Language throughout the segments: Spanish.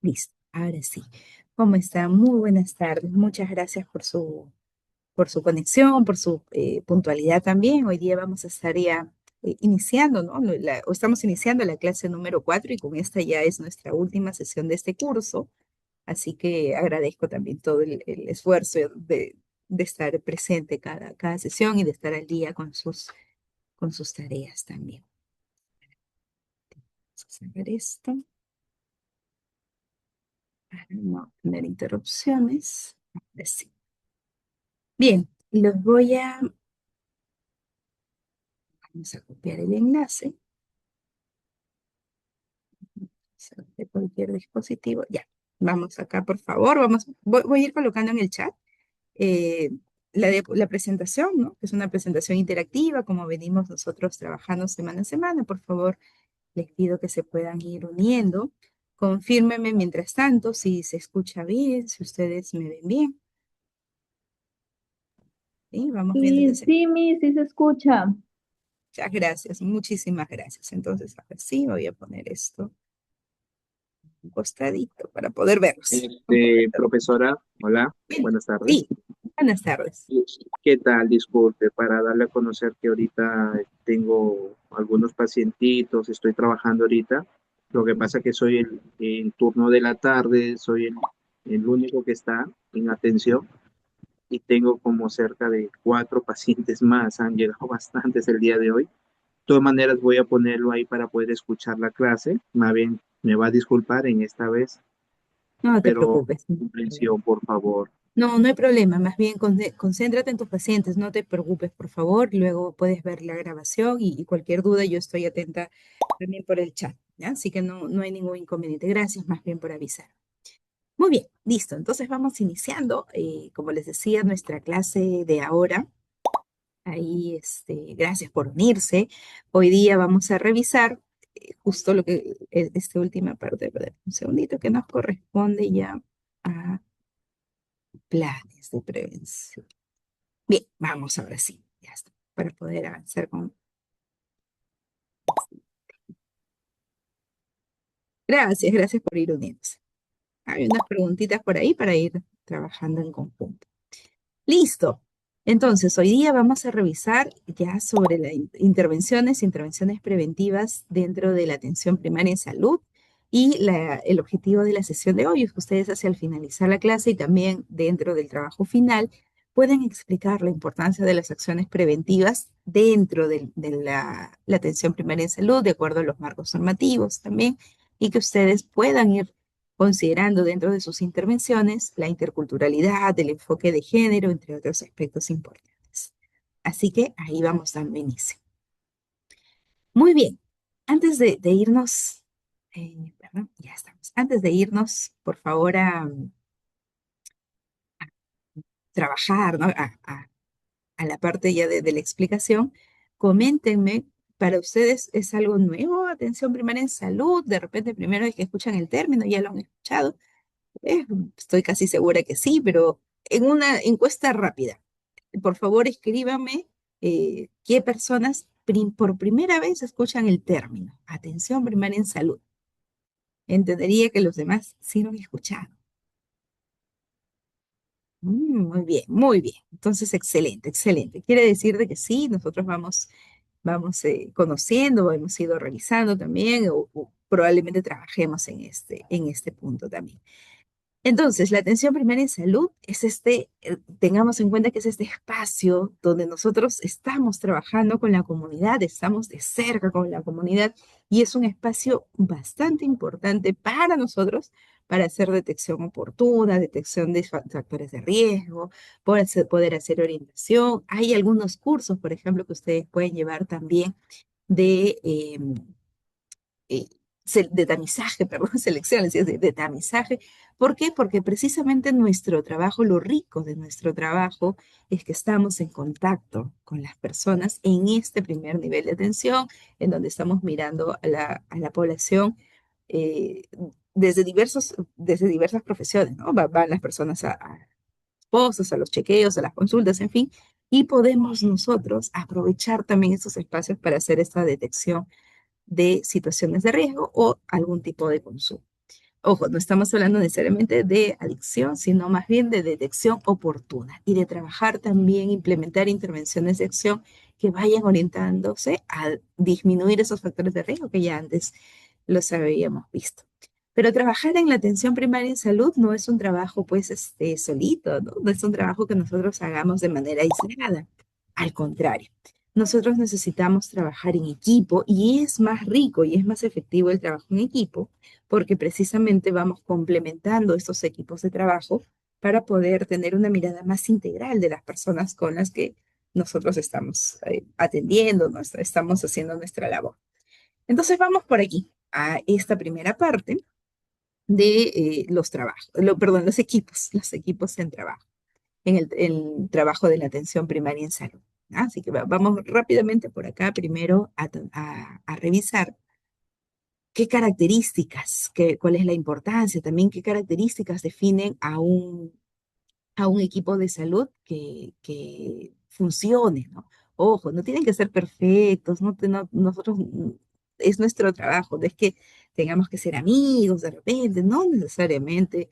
Listo, ahora sí. ¿Cómo está? Muy buenas tardes. Muchas gracias por su conexión, por su puntualidad también. Hoy día vamos a estar ya iniciando, ¿no? O estamos iniciando la clase número 4 y con esta ya es nuestra última sesión de este curso. Así que agradezco también todo el esfuerzo de estar presente cada sesión y de estar al día con sus tareas también. Vamos a ver esto para no tener interrupciones. Ahora sí. Bien, vamos a copiar el enlace de cualquier dispositivo. Ya, vamos acá, por favor, voy a ir colocando en el chat eh, la presentación, ¿no? Que es una presentación interactiva, como venimos nosotros trabajando semana a semana. Por favor, les pido que se puedan ir uniendo. Confírmenme mientras tanto si se escucha bien, si ustedes me ven bien. ¿Sí? Vamos viendo Sí, entonces. sí, mi, sí se escucha. Muchas gracias, muchísimas gracias. Entonces, ahora sí, voy a poner esto un costadito para poder verlos. Profesora, hola, Bien. buenas tardes. Sí, buenas tardes. ¿Qué tal? Disculpe, para darle a conocer que ahorita tengo algunos pacientitos, estoy trabajando ahorita. Lo que pasa que soy el turno de la tarde, soy el único que está en atención y tengo como cerca de 4 pacientes más, han llegado bastantes el día de hoy. De todas maneras, voy a ponerlo ahí para poder escuchar la clase. Más bien, me va a disculpar en esta vez, No te pero preocupes. comprensión, por favor. No, no hay problema. Más bien, concéntrate en tus pacientes. No te preocupes, por favor. Luego puedes ver la grabación y cualquier duda yo estoy atenta también por el chat, ¿ya? Así que no hay ningún inconveniente. Gracias más bien por avisar. Muy bien, listo. Entonces vamos iniciando, como les decía, nuestra clase de ahora. Ahí, gracias por unirse. Hoy día vamos a revisar justo lo que es esta última parte, ¿verdad? Un segundito que nos corresponde ya a planes de prevención. Bien, vamos ahora sí, ya está, para poder avanzar con... Gracias, gracias por ir uniéndose. Hay unas preguntitas por ahí para ir trabajando en conjunto. Listo. Entonces, hoy día vamos a revisar ya sobre las intervenciones preventivas dentro de la atención primaria en salud y el objetivo de la sesión de hoy es que ustedes hacia el finalizar la clase y también dentro del trabajo final pueden explicar la importancia de las acciones preventivas dentro la atención primaria en salud, de acuerdo a los marcos normativos también, y que ustedes puedan ir considerando dentro de sus intervenciones la interculturalidad, el enfoque de género, entre otros aspectos importantes. Así que ahí vamos dando inicio. Muy bien, antes de irnos, perdón, ya estamos. Antes de irnos, por favor, a trabajar, ¿no? A la parte ya de la explicación, coméntenme, ¿para ustedes es algo nuevo? Atención primaria en salud, de repente primero es que escuchan el término, ya lo han escuchado. Eh, Estoy casi segura que sí, pero en una encuesta rápida, por favor escríbame qué personas por primera vez escuchan el término atención primaria en salud. Entendería que los demás sí lo han escuchado. Muy bien, muy bien. Entonces, excelente, excelente. Quiere decir de que sí, nosotros vamos conociendo, hemos ido revisando también, o probablemente trabajemos en este punto también. Entonces, la atención primaria en salud es tengamos en cuenta que es este espacio donde nosotros estamos trabajando con la comunidad, estamos de cerca con la comunidad y es un espacio bastante importante para nosotros para hacer detección oportuna, detección de factores de riesgo, poder hacer orientación. Hay algunos cursos, por ejemplo, que ustedes pueden llevar también de eh, de tamizaje, perdón, selección, sí, de tamizaje. ¿Por qué? Porque precisamente nuestro trabajo, lo rico de nuestro trabajo es que estamos en contacto con las personas en este primer nivel de atención, en donde estamos mirando a la población eh, desde diversas profesiones, ¿no? Van las personas a esposos, a los chequeos, a las consultas, en fin, y podemos nosotros aprovechar también esos espacios para hacer esta detección de situaciones de riesgo o algún tipo de consumo. Ojo, no estamos hablando necesariamente de adicción, sino más bien de detección oportuna y de trabajar también, implementar intervenciones de acción que vayan orientándose a disminuir esos factores de riesgo que ya antes los habíamos visto. Pero trabajar en la atención primaria en salud no es un trabajo, pues, solito, ¿no? No es un trabajo que nosotros hagamos de manera aislada. Al contrario, nosotros necesitamos trabajar en equipo y es más rico y es más efectivo el trabajo en equipo porque precisamente vamos complementando estos equipos de trabajo para poder tener una mirada más integral de las personas con las que nosotros estamos atendiendo, estamos haciendo nuestra labor. Entonces vamos por aquí a esta primera parte de los trabajos, perdón, los equipos en trabajo, en el trabajo de la atención primaria en salud. Así que vamos rápidamente por acá primero a revisar qué características, cuál es la importancia, también qué características definen a un equipo de salud que funcione, ¿no? Ojo, no tienen que ser perfectos, nosotros, es nuestro trabajo, no es que tengamos que ser amigos de repente, no necesariamente,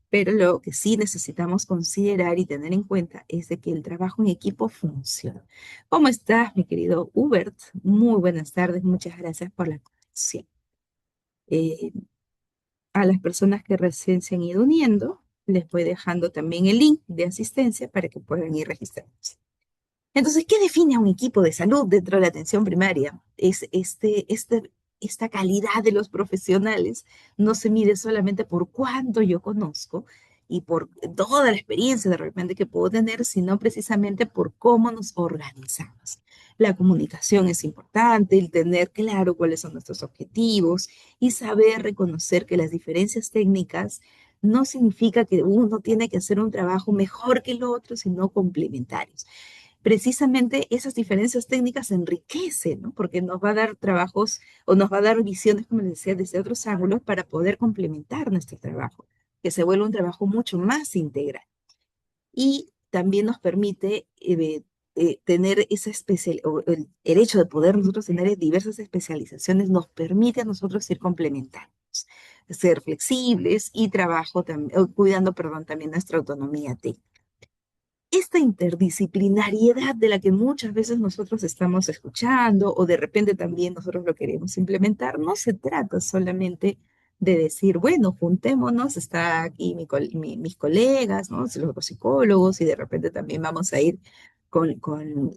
pero lo que sí necesitamos considerar y tener en cuenta es de que el trabajo en equipo funciona. ¿Cómo estás, mi querido Hubert? Muy buenas tardes, muchas gracias por la conexión. Eh, a las personas que recién se han ido uniendo, les voy dejando también el link de asistencia para que puedan ir registrándose. Entonces, ¿qué define a un equipo de salud dentro de la atención primaria? Esta calidad de los profesionales no se mide solamente por cuánto yo conozco y por toda la experiencia de repente que puedo tener, sino precisamente por cómo nos organizamos. La comunicación es importante, el tener claro cuáles son nuestros objetivos y saber reconocer que las diferencias técnicas no significa que uno tiene que hacer un trabajo mejor que el otro, sino complementarios. Precisamente esas diferencias técnicas enriquecen, ¿no? Porque nos va a dar trabajos o nos va a dar visiones, como les decía, desde otros ángulos para poder complementar nuestro trabajo, que se vuelva un trabajo mucho más integral. Y también nos permite tener esa especial, o el hecho de poder nosotros tener diversas especializaciones nos permite a nosotros ir complementando, ser flexibles y trabajo también, cuidando, perdón, también nuestra autonomía técnica. Esta interdisciplinariedad de la que muchas veces nosotros estamos escuchando o de repente también nosotros lo queremos implementar, no se trata solamente de decir, bueno, juntémonos, está aquí mis colegas, ¿no? Los psicólogos y de repente también vamos a ir con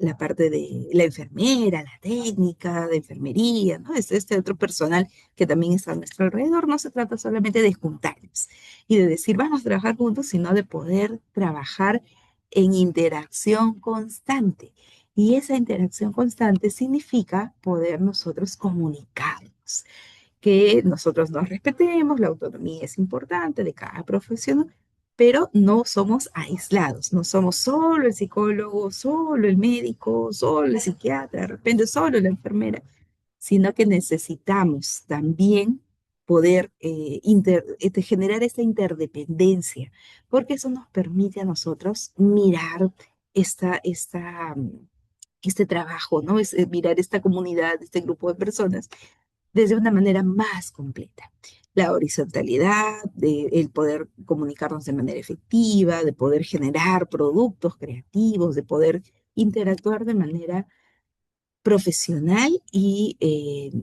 la parte de la enfermera, la técnica de enfermería, ¿no? Este otro personal que también está a nuestro alrededor. No se trata solamente de juntarnos y de decir, vamos a trabajar juntos, sino de poder trabajar en interacción constante. Y esa interacción constante significa poder nosotros comunicarnos, que nosotros nos respetemos, la autonomía es importante de cada profesional, pero no somos aislados, no somos solo el psicólogo, solo el médico, solo el psiquiatra, de repente solo la enfermera, sino que necesitamos también poder generar esta interdependencia, porque eso nos permite a nosotros mirar este trabajo, ¿no? Mirar esta comunidad, este grupo de personas desde una manera más completa. La horizontalidad, el poder comunicarnos de manera efectiva, de poder generar productos creativos, de poder interactuar de manera profesional y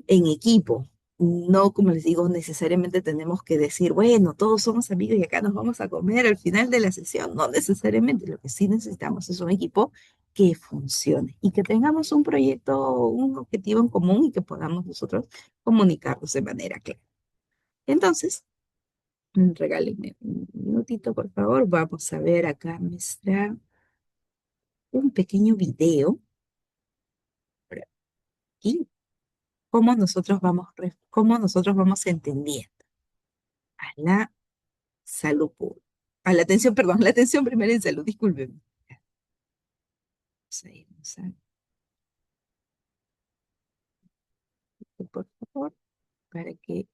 en equipo. No, como les digo, necesariamente tenemos que decir, bueno, todos somos amigos y acá nos vamos a comer al final de la sesión. No necesariamente. Lo que sí necesitamos es un equipo que funcione y que tengamos un proyecto, un objetivo en común y que podamos nosotros comunicarnos de manera clara. Entonces, regálenme un minutito, por favor. Vamos a ver acá nuestra, un pequeño video por aquí cómo nosotros vamos entendiendo a la salud pública, a la atención, perdón, la atención primaria en salud, discúlpenme. Vamos a por favor, para que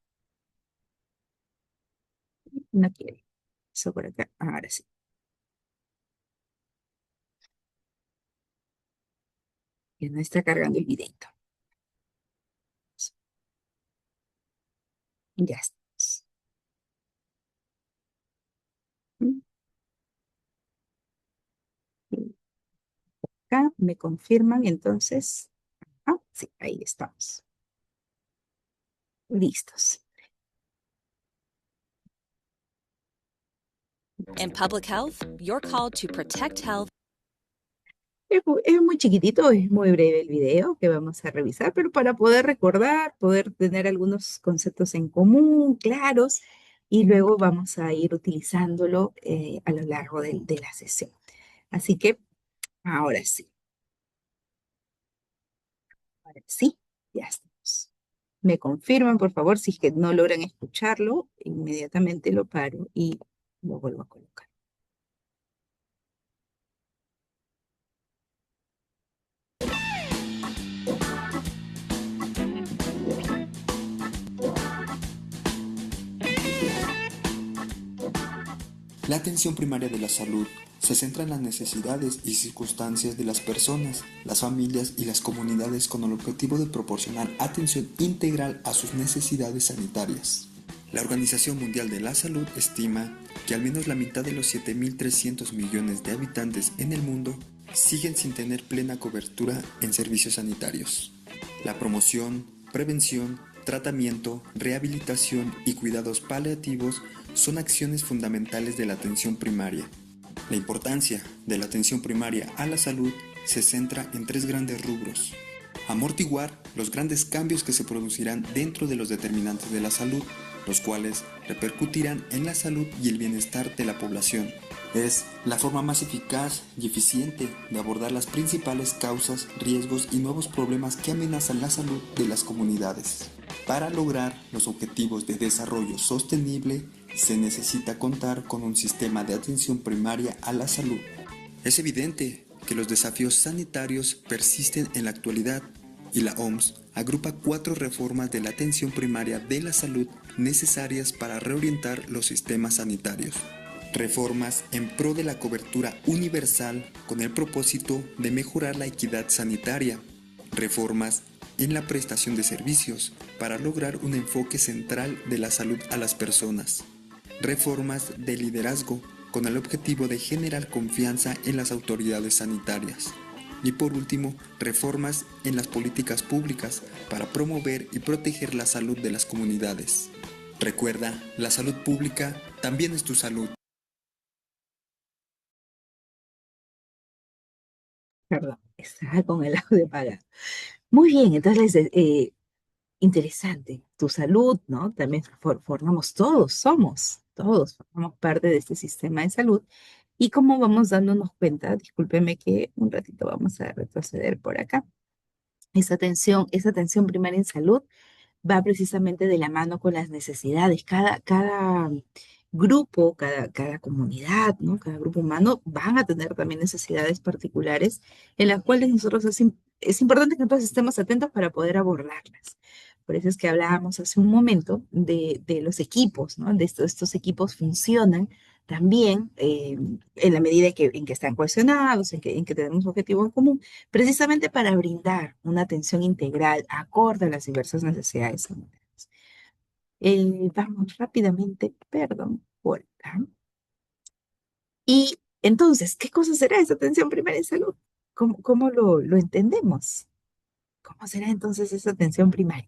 no quiere. Eso por acá, ahora sí, que no está cargando el videito. Ya estamos. acá, me confirman entonces. Ah, sí, ahí estamos. Listos. In public health, you're called to protect health. Es muy chiquitito, es muy breve el video que vamos a revisar, pero para poder recordar, poder tener algunos conceptos en común, claros, y luego vamos a ir utilizándolo a lo largo de la sesión. Así que ahora sí, ya estamos. Me confirman, por favor, si es que no logran escucharlo, inmediatamente lo paro y lo vuelvo a colocar. La atención primaria de la salud se centra en las necesidades y circunstancias de las personas, las familias y las comunidades con el objetivo de proporcionar atención integral a sus necesidades sanitarias. La Organización Mundial de la Salud estima que al menos la mitad de los 7.300 millones de habitantes en el mundo siguen sin tener plena cobertura en servicios sanitarios. La promoción, prevención, tratamiento, rehabilitación y cuidados paliativos son acciones fundamentales de la atención primaria. La importancia de la atención primaria a la salud se centra en tres grandes rubros. Amortiguar los grandes cambios que se producirán dentro de los determinantes de la salud, los cuales repercutirán en la salud y el bienestar de la población. Es la forma más eficaz y eficiente de abordar las principales causas, riesgos y nuevos problemas que amenazan la salud de las comunidades. Para lograr los objetivos de desarrollo sostenible, se necesita contar con un sistema de atención primaria a la salud. Es evidente que los desafíos sanitarios persisten en la actualidad y la OMS agrupa 4 reformas de la atención primaria de la salud necesarias para reorientar los sistemas sanitarios. Reformas en pro de la cobertura universal con el propósito de mejorar la equidad sanitaria. Reformas en la prestación de servicios para lograr un enfoque central de la salud a las personas. Reformas de liderazgo con el objetivo de generar confianza en las autoridades sanitarias. Y por último, reformas en las políticas públicas para promover y proteger la salud de las comunidades. Recuerda, la salud pública también es tu salud. Perdón, estaba con el audio apagado. Muy bien, entonces, interesante. Tu salud, ¿no? También formamos todos formamos parte de este sistema de salud. Y como vamos dándonos cuenta, discúlpeme que un ratito vamos a retroceder por acá. Esa atención primaria en salud va precisamente de la mano con las necesidades. Cada grupo, cada comunidad, ¿no? Cada grupo humano van a tener también necesidades particulares en las cuales nosotros es importante que nosotros estemos atentos para poder abordarlas. Por eso es que hablábamos hace un momento de los equipos, ¿no? De estos equipos funcionan también en la medida en que están cohesionados, en que tenemos objetivos en común, precisamente para brindar una atención integral acorde a las diversas necesidades sanitarias. Vamos rápidamente, perdón, por acá. Y entonces, ¿qué cosa será esa atención primaria en salud? ¿Cómo lo entendemos? ¿Cómo será entonces esa atención primaria?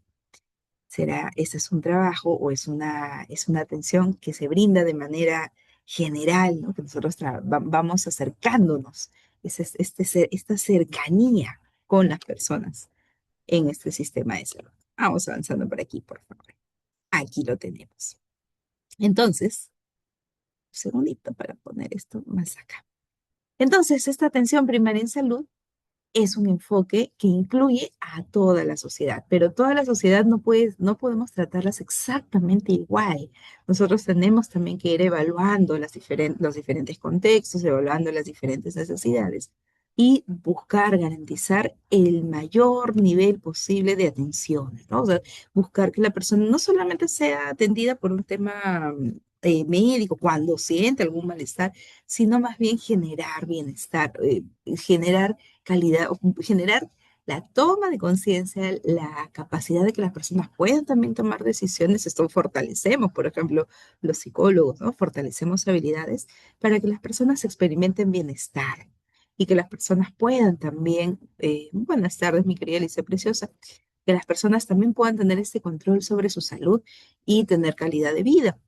¿Ese es un trabajo o es una atención que se brinda de manera general, ¿no? Que nosotros vamos acercándonos, esta cercanía con las personas en este sistema de salud? Vamos avanzando por aquí, por favor. Aquí lo tenemos. Entonces, un segundito para poner esto más acá. Entonces, esta atención primaria en salud es un enfoque que incluye a toda la sociedad, pero toda la sociedad no podemos tratarlas exactamente igual. Nosotros tenemos también que ir evaluando los diferentes contextos, evaluando las diferentes necesidades y buscar garantizar el mayor nivel posible de atención, ¿no? O sea, buscar que la persona no solamente sea atendida por un tema médico cuando siente algún malestar, sino más bien generar bienestar, generar calidad, o generar la toma de conciencia, la capacidad de que las personas puedan también tomar decisiones. Esto fortalecemos, por ejemplo, los psicólogos, ¿no? Fortalecemos habilidades para que las personas experimenten bienestar. y que las personas puedan también, buenas tardes, mi querida Alicia Preciosa, que las personas también puedan tener este control sobre su salud y tener calidad de vida.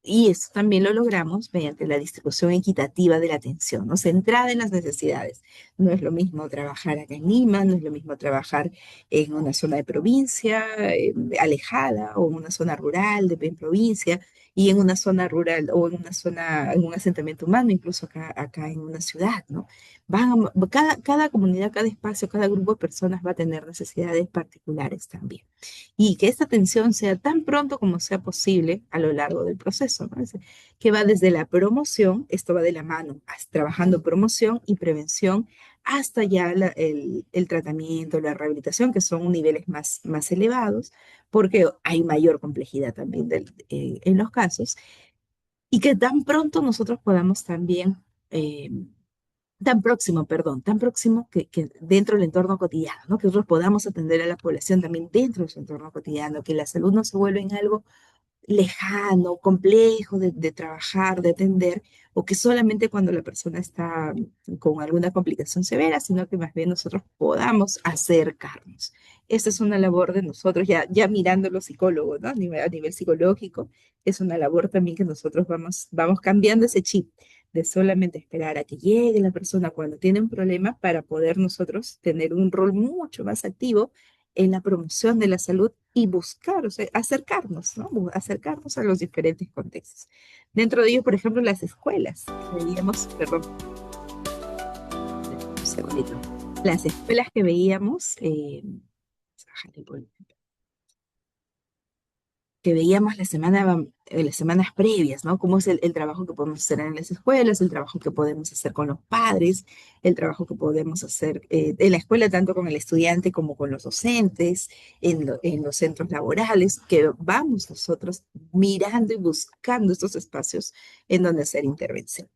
Y eso también lo logramos mediante la distribución equitativa de la atención, ¿no? Centrada en las necesidades. No es lo mismo trabajar acá en Lima, no es lo mismo trabajar en una zona de provincia alejada o en una zona rural en provincia y en una zona rural o en una zona, en un asentamiento humano, incluso acá en una ciudad, ¿no? Cada comunidad, cada espacio, cada grupo de personas va a tener necesidades particulares también. Y que esta atención sea tan pronto como sea posible a lo largo del proceso, ¿no? Que va desde la promoción, esto va de la mano, trabajando promoción y prevención, hasta ya el tratamiento, la rehabilitación, que son niveles más elevados, porque hay mayor complejidad también en los casos, y que tan pronto nosotros podamos también tan próximo, perdón, tan próximo que dentro del entorno cotidiano, ¿no? Que nosotros podamos atender a la población también dentro de su entorno cotidiano, que la salud no se vuelva en algo lejano, complejo de trabajar, de atender, o que solamente cuando la persona está con alguna complicación severa, sino que más bien nosotros podamos acercarnos. Esta es una labor de nosotros, ya mirando los psicólogos, ¿no? A nivel psicológico, es una labor también que nosotros vamos cambiando ese chip de solamente esperar a que llegue la persona cuando tiene un problema para poder nosotros tener un rol mucho más activo en la promoción de la salud y buscar, o sea, acercarnos, ¿no? Acercarnos a los diferentes contextos. Dentro de ellos, por ejemplo, las escuelas. Veíamos, perdón, un segundito. Las escuelas que veíamos, bájale el volumen, que veíamos las semanas previas, ¿no? Cómo es el trabajo que podemos hacer en las escuelas, el trabajo que podemos hacer con los padres, el trabajo que podemos hacer en la escuela, tanto con el estudiante como con los docentes, en los centros laborales, que vamos nosotros mirando y buscando estos espacios en donde hacer intervención.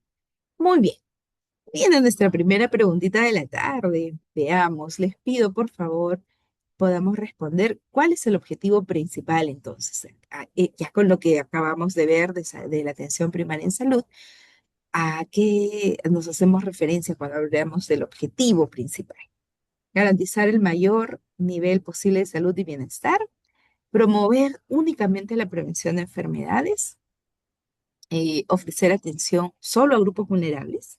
Muy bien. Viene nuestra primera preguntita de la tarde. Veamos, les pido por favor podamos responder cuál es el objetivo principal entonces, ya con lo que acabamos de ver de la atención primaria en salud, a qué nos hacemos referencia cuando hablamos del objetivo principal. Garantizar el mayor nivel posible de salud y bienestar, promover únicamente la prevención de enfermedades, ofrecer atención solo a grupos vulnerables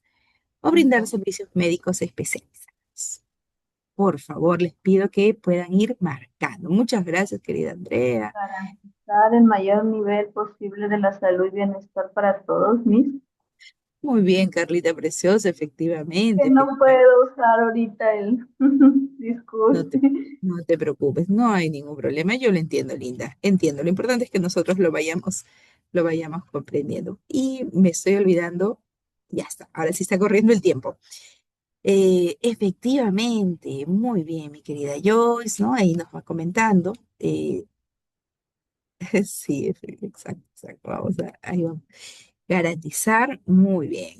o brindar servicios médicos especializados. Por favor, les pido que puedan ir marcando. Muchas gracias, querida Andrea. Garantizar el mayor nivel posible de la salud y bienestar para todos mis. Muy bien, Carlita Preciosa, Que efectivamente, no puedo usar ahorita el No disculpe. te, no te preocupes, no hay ningún problema. Yo lo entiendo, Linda. Entiendo. Lo importante es que nosotros lo vayamos comprendiendo. Y me estoy olvidando, ya está, ahora sí está corriendo el tiempo. Efectivamente, muy bien, mi querida Joyce, ¿no? Ahí nos va comentando. Sí, exacto, exacto. Ahí vamos. Garantizar, muy bien,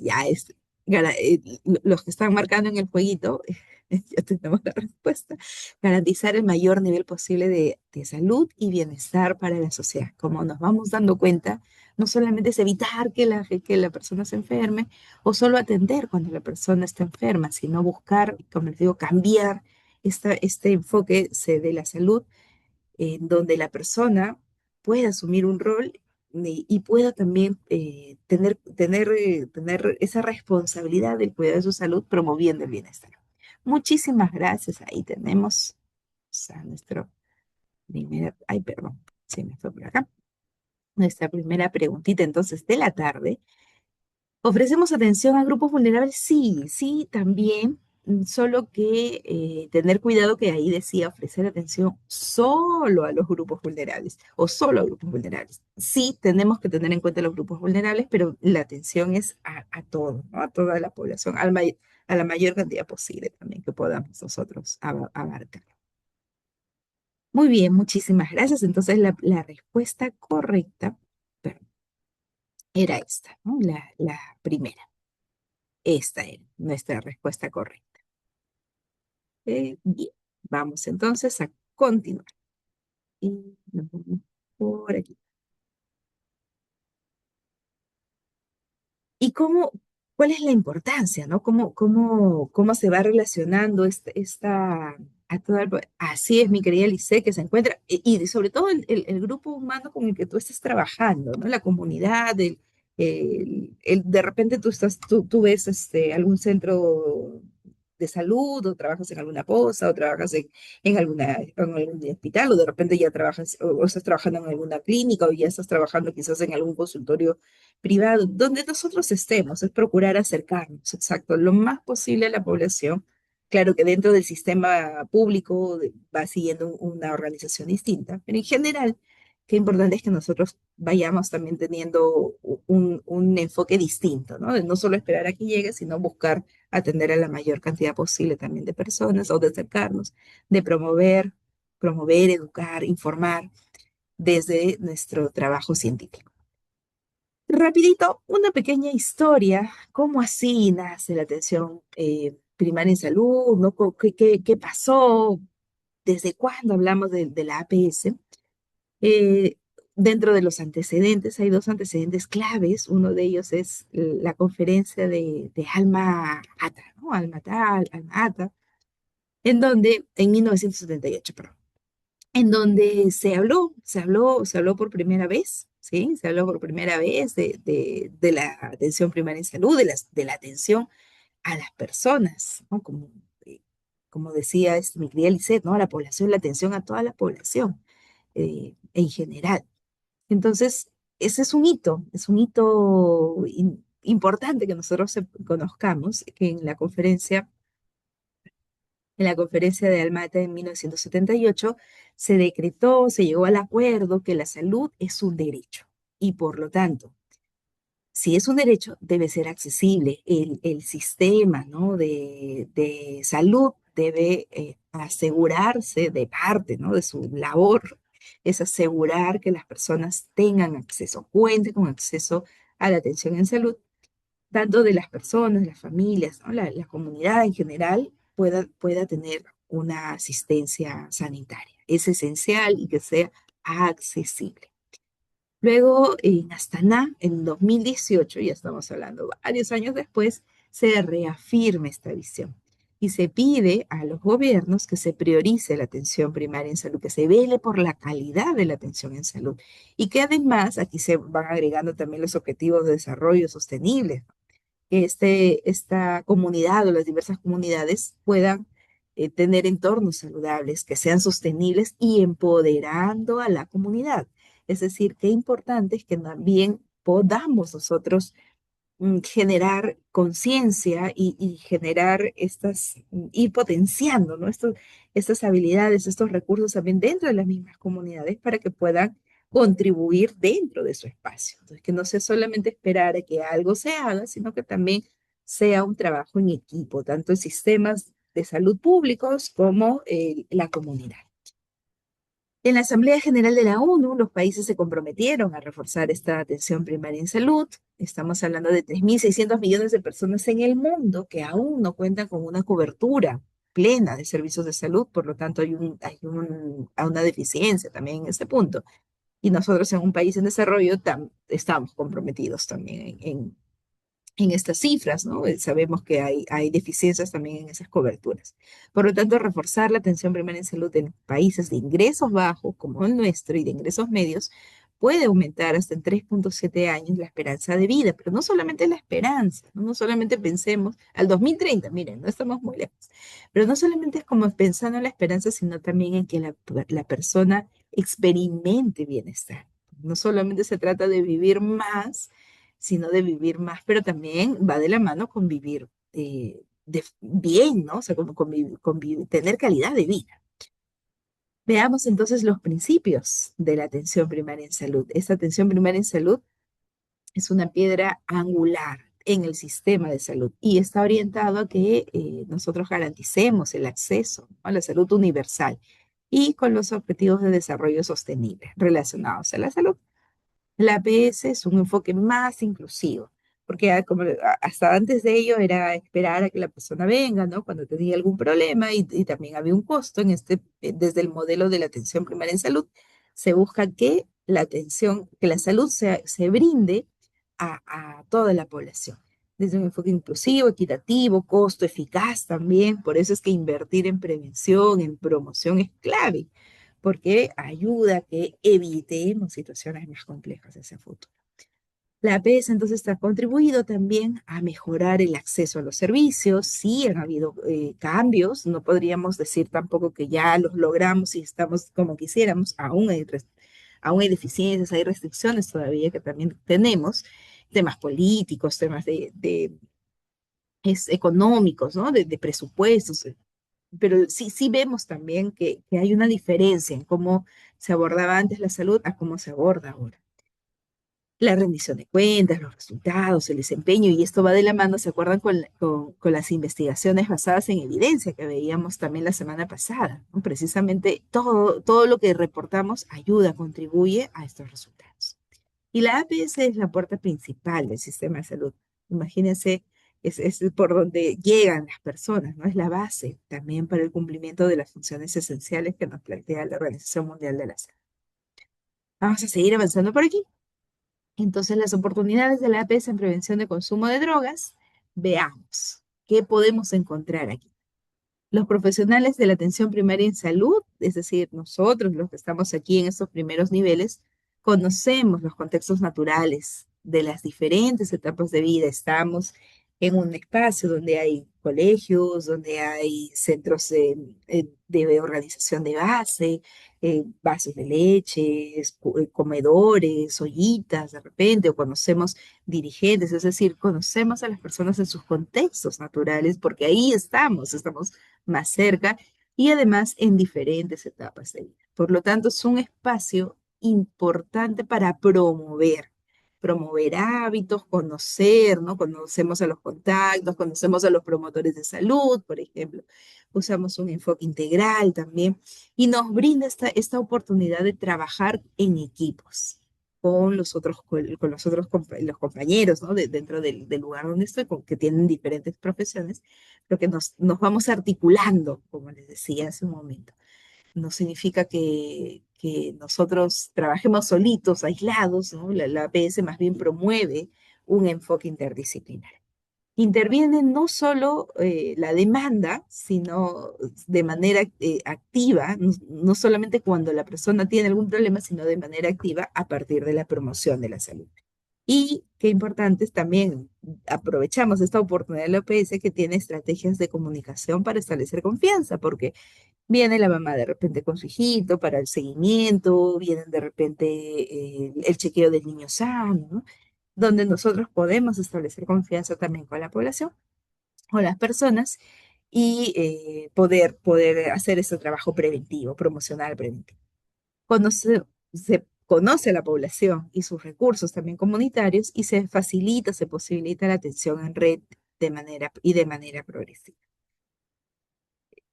los que están marcando en el jueguito, ya tenemos la respuesta. Garantizar el mayor nivel posible de salud y bienestar para la sociedad. Como nos vamos dando cuenta, no solamente es evitar que la persona se enferme o solo atender cuando la persona está enferma, sino buscar, como les digo, cambiar este enfoque de la salud en donde la persona pueda asumir un rol y pueda también tener esa responsabilidad del cuidado de su salud promoviendo el bienestar. Muchísimas gracias. Ahí tenemos a nuestro primera, ay, perdón, se me fue por acá. Nuestra primera preguntita entonces de la tarde. ¿Ofrecemos atención a grupos vulnerables? Sí, sí, también, solo que tener cuidado que ahí decía ofrecer atención solo a los grupos vulnerables o solo a grupos vulnerables. Sí, tenemos que tener en cuenta los grupos vulnerables, pero la atención es a todos, ¿no? A toda la población, a la mayor cantidad posible también que podamos nosotros abarcar. Muy bien, muchísimas gracias. Entonces, la respuesta correcta, perdón, era esta, ¿no? La primera. Esta era nuestra respuesta correcta. Bien, vamos entonces a continuar. Y nos vamos por aquí. ¿Y ¿cuál es la importancia, no? ¿Cómo se va relacionando a toda así es, mi querida Lice, que se encuentra, y sobre todo el grupo humano con el que tú estás trabajando, ¿no? La comunidad, de repente tú ves algún centro de salud, o trabajas en alguna posta, o trabajas en algún hospital, o de repente ya trabajas, o estás trabajando en alguna clínica, o ya estás trabajando quizás en algún consultorio privado, donde nosotros estemos, es procurar acercarnos, exacto, lo más posible a la población. Claro que dentro del sistema público va siguiendo una organización distinta, pero en general, qué importante es que nosotros vayamos también teniendo un enfoque distinto, ¿no? De no solo esperar a que llegue, sino buscar atender a la mayor cantidad posible también de personas o de acercarnos, de promover, educar, informar desde nuestro trabajo científico. Rapidito, una pequeña historia, cómo así nace la atención primaria en salud, ¿no? ¿Qué pasó? ¿Desde cuándo hablamos de la APS? Eh, Dentro de los antecedentes hay dos antecedentes claves. Uno de ellos es la conferencia de Alma Ata, ¿no? Alma Ata, en 1978, perdón, en donde se habló por primera vez, ¿sí? Se habló por primera vez de la atención primaria en salud, de la atención a las personas, ¿no? Como decía mi querida Lisette, ¿no? A la población, la atención a toda la población en general. Entonces, ese es un hito importante que nosotros conozcamos, que en la conferencia de Almata en 1978 se decretó, se llegó al acuerdo que la salud es un derecho y por lo tanto, si es un derecho, debe ser accesible. El sistema, ¿no? de salud debe asegurarse de parte, ¿no? De su labor, es asegurar que las personas tengan acceso, cuenten con acceso a la atención en salud tanto de las personas, las familias, ¿no? La comunidad en general pueda tener una asistencia sanitaria. Es esencial y que sea accesible. Luego, en Astana, en 2018, ya estamos hablando varios años después, se reafirma esta visión y se pide a los gobiernos que se priorice la atención primaria en salud, que se vele por la calidad de la atención en salud y que además aquí se van agregando también los objetivos de desarrollo sostenible, que esta comunidad o las diversas comunidades puedan tener entornos saludables, que sean sostenibles y empoderando a la comunidad. Es decir, qué importante es que también podamos nosotros generar conciencia y generar ir potenciando, ¿no? Estas habilidades, estos recursos también dentro de las mismas comunidades para que puedan contribuir dentro de su espacio. Entonces, que no sea solamente esperar a que algo se haga, sino que también sea un trabajo en equipo, tanto en sistemas de salud públicos como la comunidad. En la Asamblea General de la ONU, los países se comprometieron a reforzar esta atención primaria en salud. Estamos hablando de 3.600 millones de personas en el mundo que aún no cuentan con una cobertura plena de servicios de salud, por lo tanto hay una deficiencia también en este punto. Y nosotros en un país en desarrollo estamos comprometidos también en estas cifras, ¿no? Sabemos que hay deficiencias también en esas coberturas. Por lo tanto, reforzar la atención primaria en salud en países de ingresos bajos como el nuestro y de ingresos medios puede aumentar hasta en 3,7 años la esperanza de vida, pero no solamente la esperanza, ¿no? No solamente pensemos al 2030, miren, no estamos muy lejos, pero no solamente es como pensando en la esperanza, sino también en que la persona experimente bienestar. No solamente se trata de vivir más, sino de vivir más, pero también va de la mano con vivir bien, ¿no? O sea, como tener calidad de vida. Veamos entonces los principios de la atención primaria en salud. Esta atención primaria en salud es una piedra angular en el sistema de salud y está orientado a que nosotros garanticemos el acceso, ¿no? A la salud universal y con los objetivos de desarrollo sostenible relacionados a la salud. La APS es un enfoque más inclusivo, porque hasta antes de ello era esperar a que la persona venga, ¿no? Cuando tenía algún problema y también había un costo desde el modelo de la atención primaria en salud, se busca que la salud se brinde a toda la población. desde un enfoque inclusivo, equitativo, costo eficaz también. Por eso es que invertir en prevención, en promoción es clave, porque ayuda a que evitemos situaciones más complejas hacia el futuro. La APS entonces ha contribuido también a mejorar el acceso a los servicios. Sí, han habido cambios, no podríamos decir tampoco que ya los logramos y estamos como quisiéramos, aún hay deficiencias, hay restricciones todavía que también tenemos, temas políticos, temas económicos, ¿no? De presupuestos, pero sí vemos también que hay una diferencia en cómo se abordaba antes la salud a cómo se aborda ahora. La rendición de cuentas, los resultados, el desempeño, y esto va de la mano, ¿se acuerdan con las investigaciones basadas en evidencia que veíamos también la semana pasada? ¿No? Precisamente todo lo que reportamos ayuda, contribuye a estos resultados. Y la APS es la puerta principal del sistema de salud. Imagínense, es por donde llegan las personas, ¿no? Es la base también para el cumplimiento de las funciones esenciales que nos plantea la Organización Mundial de la Salud. Vamos a seguir avanzando por aquí. Entonces, las oportunidades de la APS en prevención de consumo de drogas, veamos qué podemos encontrar aquí. Los profesionales de la atención primaria en salud, es decir, nosotros los que estamos aquí en estos primeros niveles, conocemos los contextos naturales de las diferentes etapas de vida. Estamos en un espacio donde hay colegios, donde hay centros de organización de base, vasos de leche, comedores, ollitas de repente, o conocemos dirigentes, es decir, conocemos a las personas en sus contextos naturales, porque ahí estamos más cerca y además en diferentes etapas de vida. Por lo tanto, es un espacio importante para promover hábitos, conocer, ¿no? Conocemos a los contactos, conocemos a los promotores de salud, por ejemplo. Usamos un enfoque integral también y nos brinda esta oportunidad de trabajar en equipos con los compañeros, ¿no? Dentro del lugar donde estoy, que tienen diferentes profesiones, pero que nos vamos articulando, como les decía hace un momento. No significa que nosotros trabajemos solitos, aislados, ¿no? La APS más bien promueve un enfoque interdisciplinar. Interviene no solo la demanda, sino de manera activa, no solamente cuando la persona tiene algún problema, sino de manera activa a partir de la promoción de la salud. Y qué importante es también, aprovechamos esta oportunidad de la OPS que tiene estrategias de comunicación para establecer confianza, porque viene la mamá de repente con su hijito para el seguimiento, vienen de repente el chequeo del niño sano, ¿no? Donde nosotros podemos establecer confianza también con la población o las personas y poder hacer ese trabajo preventivo, promocional preventivo. Cuando se conoce a la población y sus recursos también comunitarios y se posibilita la atención en red de manera progresiva.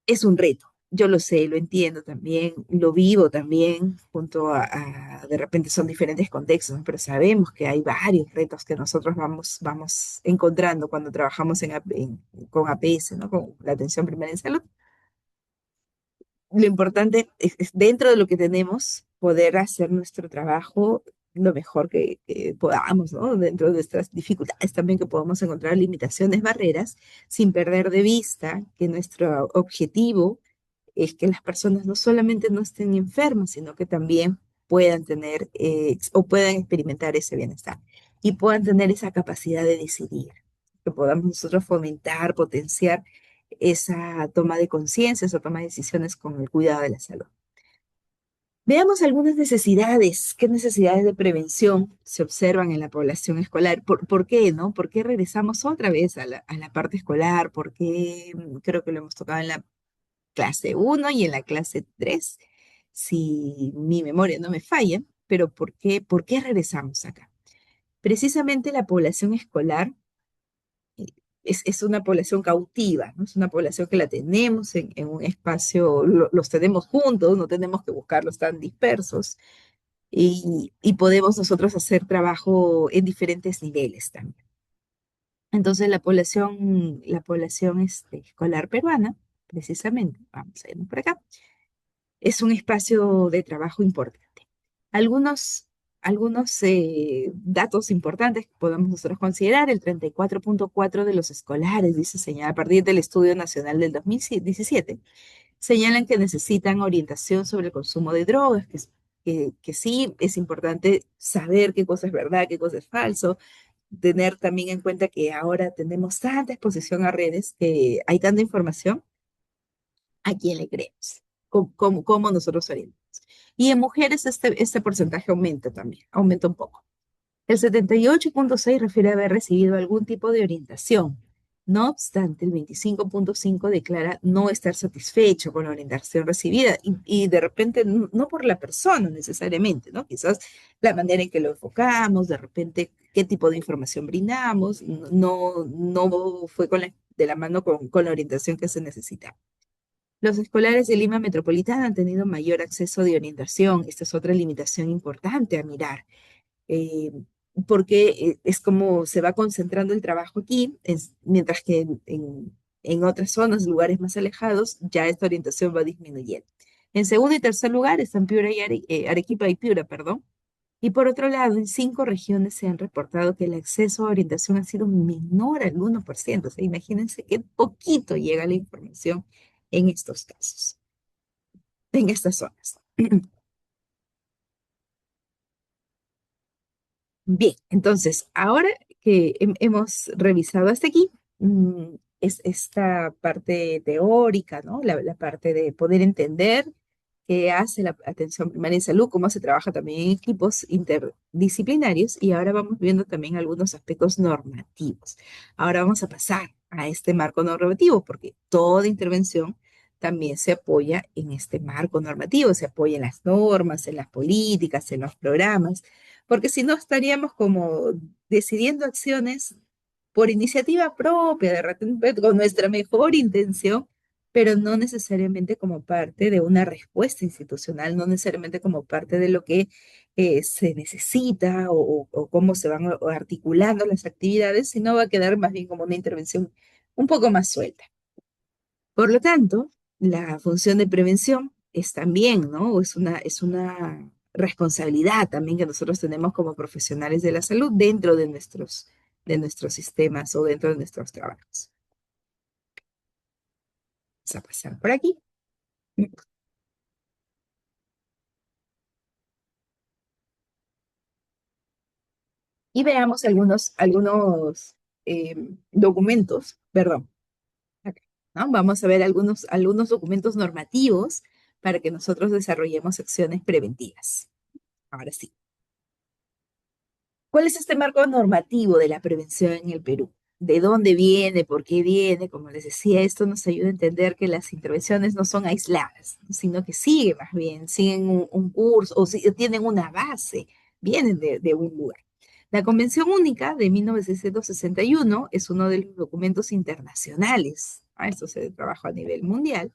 Es un reto. Yo lo sé, lo entiendo también, lo vivo también, de repente son diferentes contextos, ¿no? Pero sabemos que hay varios retos que nosotros vamos encontrando cuando trabajamos con APS, ¿no? Con la atención primaria en salud. Lo importante es dentro de lo que tenemos, poder hacer nuestro trabajo lo mejor que podamos, ¿no? Dentro de nuestras dificultades también que podamos encontrar limitaciones, barreras, sin perder de vista que nuestro objetivo es que las personas no solamente no estén enfermas, sino que también puedan tener o puedan experimentar ese bienestar y puedan tener esa capacidad de decidir, que podamos nosotros fomentar, potenciar esa toma de conciencia, esa toma de decisiones con el cuidado de la salud. Veamos algunas necesidades. ¿Qué necesidades de prevención se observan en la población escolar? ¿Por qué, no? ¿Por qué regresamos otra vez a la parte escolar? ¿Por qué? Creo que lo hemos tocado en la clase 1 y en la clase 3, si mi memoria no me falla, pero ¿por qué regresamos acá? Precisamente la población escolar es una población cautiva, ¿no? Es una población que la tenemos en un espacio, los tenemos juntos, no tenemos que buscarlos tan dispersos y podemos nosotros hacer trabajo en diferentes niveles también. Entonces la población escolar peruana, precisamente, vamos a irnos por acá, es un espacio de trabajo importante. Algunos algunos datos importantes que podemos nosotros considerar. El 34,4 de los escolares, dice señala, a partir del Estudio Nacional del 2017, señalan que necesitan orientación sobre el consumo de drogas, que sí es importante saber qué cosa es verdad, qué cosa es falso, tener también en cuenta que ahora tenemos tanta exposición a redes, que hay tanta información, ¿a quién le creemos? ¿Cómo nosotros orientamos? Y en mujeres este porcentaje aumenta también, aumenta un poco. El 78,6 refiere a haber recibido algún tipo de orientación. No obstante, el 25,5 declara no estar satisfecho con la orientación recibida y de repente no por la persona necesariamente, ¿no? Quizás la manera en que lo enfocamos, de repente qué tipo de información brindamos, no fue de la mano con la orientación que se necesita. Los escolares de Lima Metropolitana han tenido mayor acceso de orientación. Esta es otra limitación importante a mirar, eh, porque es como se va concentrando el trabajo aquí, mientras que en otras zonas, lugares más alejados, ya esta orientación va disminuyendo. En segundo y tercer lugar están Piura y Arequipa y Piura, perdón. Y por otro lado, en 5 regiones se han reportado que el acceso a orientación ha sido menor al 1%. O sea, imagínense qué poquito llega la información en estos casos, en estas zonas. Bien, entonces, ahora que hemos revisado hasta aquí, es esta parte teórica, ¿no? La parte de poder entender qué hace la atención primaria en salud, cómo se trabaja también en equipos interdisciplinarios, y ahora vamos viendo también algunos aspectos normativos. Ahora vamos a pasar a este marco normativo, porque toda intervención también se apoya en este marco normativo, se apoya en las normas, en las políticas, en los programas, porque si no estaríamos como decidiendo acciones por iniciativa propia, de repente con nuestra mejor intención, pero no necesariamente como parte de una respuesta institucional, no necesariamente como parte de lo que se necesita o cómo se van articulando las actividades, sino va a quedar más bien como una intervención un poco más suelta. Por lo tanto, la función de prevención es también, ¿no? Es una responsabilidad también que nosotros tenemos como profesionales de la salud dentro de nuestros sistemas o dentro de nuestros trabajos. Vamos a pasar por aquí. Y veamos algunos documentos, perdón, acá, ¿no? Vamos a ver algunos documentos normativos para que nosotros desarrollemos acciones preventivas. Ahora sí. ¿Cuál es este marco normativo de la prevención en el Perú? ¿De dónde viene? ¿Por qué viene? Como les decía, esto nos ayuda a entender que las intervenciones no son aisladas, ¿no? Sino que siguen más bien, siguen un curso o tienen una base, vienen de un lugar. La Convención Única de 1961 es uno de los documentos internacionales, esto se trabaja a nivel mundial,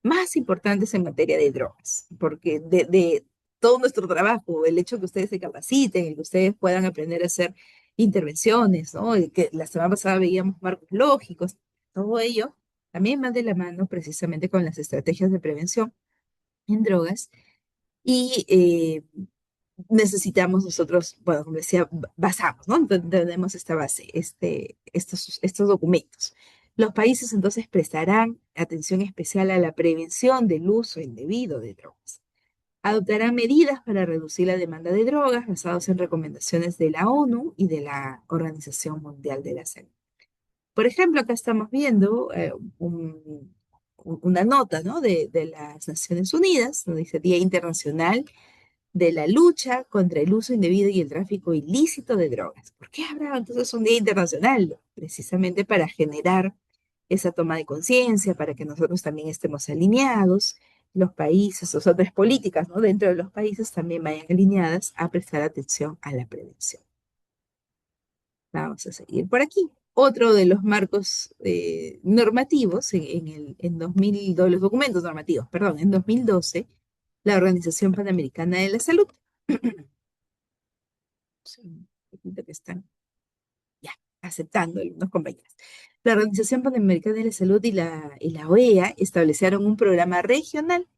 más importantes en materia de drogas, porque de todo nuestro trabajo, el hecho que ustedes se capaciten, el que ustedes puedan aprender a hacer intervenciones, ¿no? Y que la semana pasada veíamos marcos lógicos, todo ello también va de la mano precisamente con las estrategias de prevención en drogas y necesitamos nosotros, bueno, como decía, basamos, ¿no? Tenemos esta base, estos documentos. Los países entonces prestarán atención especial a la prevención del uso indebido de drogas. Adoptarán medidas para reducir la demanda de drogas basadas en recomendaciones de la ONU y de la Organización Mundial de la Salud. Por ejemplo, acá estamos viendo una nota, ¿no? de las Naciones Unidas, donde dice Día Internacional de la Lucha contra el Uso Indebido y el Tráfico Ilícito de Drogas. ¿Por qué habrá entonces un Día Internacional? Precisamente para generar esa toma de conciencia, para que nosotros también estemos alineados, los países, las otras políticas, ¿no? Dentro de los países también vayan alineadas a prestar atención a la prevención. Vamos a seguir por aquí. Otro de los marcos normativos en 2002, los documentos normativos, perdón, en 2012, la Organización Panamericana de la Salud. Sí, un poquito que están ya aceptando algunos compañeros. La Organización Panamericana de la Salud y la OEA establecieron un programa regional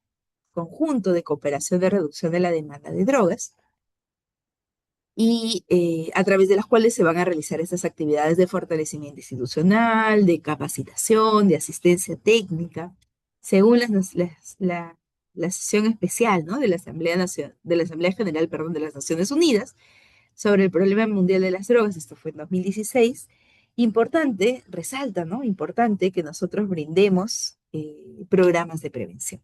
conjunto de cooperación de reducción de la demanda de drogas, y a través de las cuales se van a realizar estas actividades de fortalecimiento institucional, de capacitación, de asistencia técnica, según la sesión especial, ¿no? de la de la Asamblea General, perdón, de las Naciones Unidas sobre el problema mundial de las drogas. Esto fue en 2016. Importante, resalta, ¿no? Importante que nosotros brindemos programas de prevención,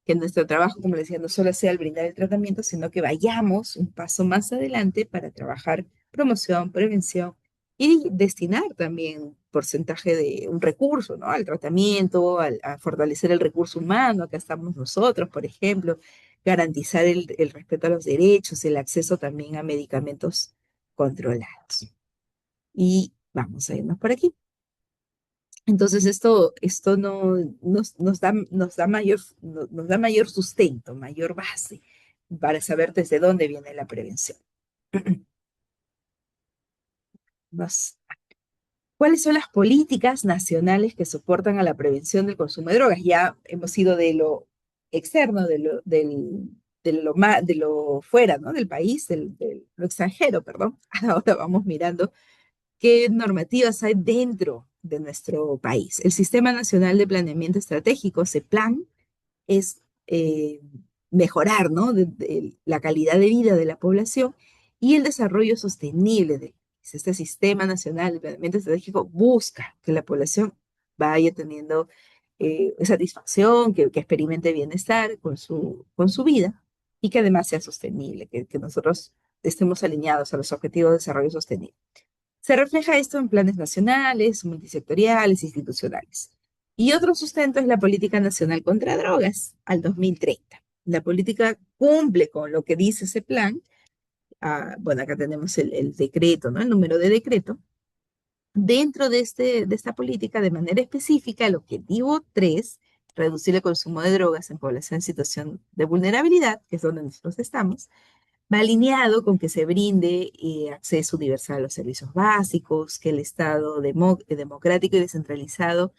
que nuestro trabajo, como le decía, no solo sea el brindar el tratamiento, sino que vayamos un paso más adelante para trabajar promoción, prevención y destinar también porcentaje de un recurso, ¿no? Al tratamiento, a fortalecer el recurso humano. Acá estamos nosotros, por ejemplo, garantizar el respeto a los derechos, el acceso también a medicamentos controlados. Y vamos a irnos por aquí. Entonces esto no, nos da nos da mayor sustento, mayor base para saber desde dónde viene la prevención. Nos- ¿Cuáles son las políticas nacionales que soportan a la prevención del consumo de drogas? Ya hemos ido de lo externo, de lo fuera, ¿no? Del país, de lo extranjero, perdón. Ahora vamos mirando qué normativas hay dentro de nuestro país. El Sistema Nacional de Planeamiento Estratégico, CEPLAN, es mejorar, ¿no? La calidad de vida de la población y el desarrollo sostenible de este Sistema Nacional de Planeamiento Estratégico busca que la población vaya teniendo satisfacción, que experimente bienestar con su vida y que además sea sostenible, que nosotros estemos alineados a los objetivos de desarrollo sostenible. Se refleja esto en planes nacionales, multisectoriales, institucionales. Y otro sustento es la Política Nacional contra Drogas al 2030. La política cumple con lo que dice ese plan. Bueno, acá tenemos el decreto, ¿no? El número de decreto. Dentro de esta política, de manera específica, el objetivo 3, reducir el consumo de drogas en población en situación de vulnerabilidad, que es donde nosotros estamos, va alineado con que se brinde acceso universal a los servicios básicos, que el Estado democrático y descentralizado,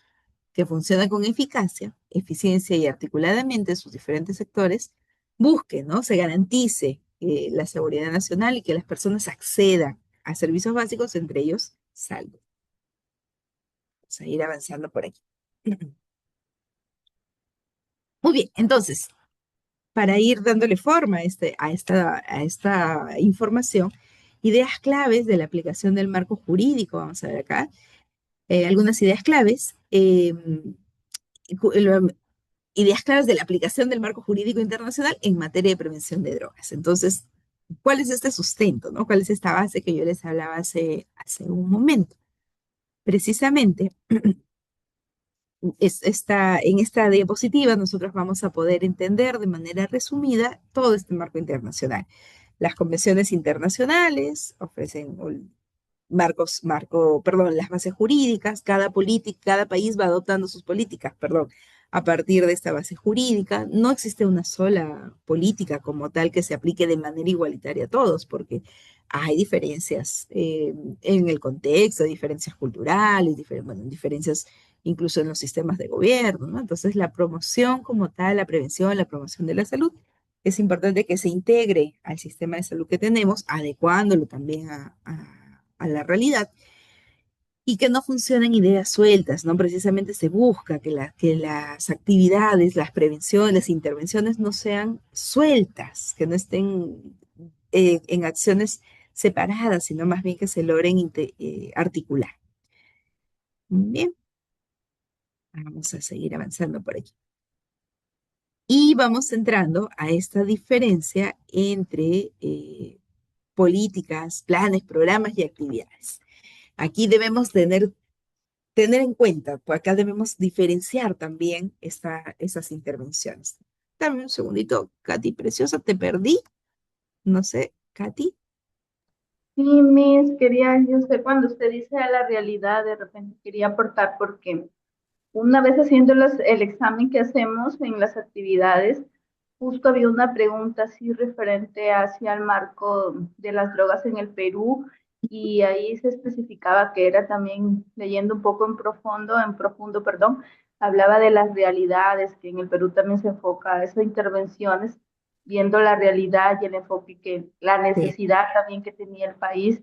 que funciona con eficacia, eficiencia y articuladamente en sus diferentes sectores, busque, ¿no? Se garantice la seguridad nacional y que las personas accedan a servicios básicos, entre ellos salud. Vamos a ir avanzando por aquí. Muy bien, entonces, para ir dándole forma a esta información, ideas claves de la aplicación del marco jurídico, vamos a ver acá, algunas ideas claves, cu- lo- ideas claves de la aplicación del marco jurídico internacional en materia de prevención de drogas. Entonces, ¿cuál es este sustento, no? ¿Cuál es esta base que yo les hablaba hace un momento? Precisamente, en esta diapositiva nosotros vamos a poder entender de manera resumida todo este marco internacional. Las convenciones internacionales ofrecen perdón, las bases jurídicas, cada país va adoptando sus políticas, perdón, a partir de esta base jurídica. No existe una sola política como tal que se aplique de manera igualitaria a todos, porque hay diferencias en el contexto, diferencias culturales, bueno, diferencias incluso en los sistemas de gobierno, ¿no? Entonces, la promoción como tal, la prevención, la promoción de la salud, es importante que se integre al sistema de salud que tenemos, adecuándolo también a la realidad y que no funcionen ideas sueltas, ¿no? Precisamente se busca que las actividades, las prevenciones, las intervenciones no sean sueltas, que no estén en acciones separadas, sino más bien que se logren articular. Bien, vamos a seguir avanzando por aquí. Y vamos entrando a esta diferencia entre políticas, planes, programas y actividades. Aquí debemos tener en cuenta, pues acá debemos diferenciar también esas intervenciones. Dame un segundito, Katy, preciosa, te perdí. No sé, Katy. Sí, Miss, quería, yo sé, cuando usted dice a la realidad, de repente quería aportar porque una vez haciendo el examen que hacemos en las actividades, justo había una pregunta así referente hacia el marco de las drogas en el Perú y ahí se especificaba que era también, leyendo un poco en profundo, perdón, hablaba de las realidades, que en el Perú también se enfoca a esas intervenciones viendo la realidad y el enfoque la Sí. necesidad también que tenía el país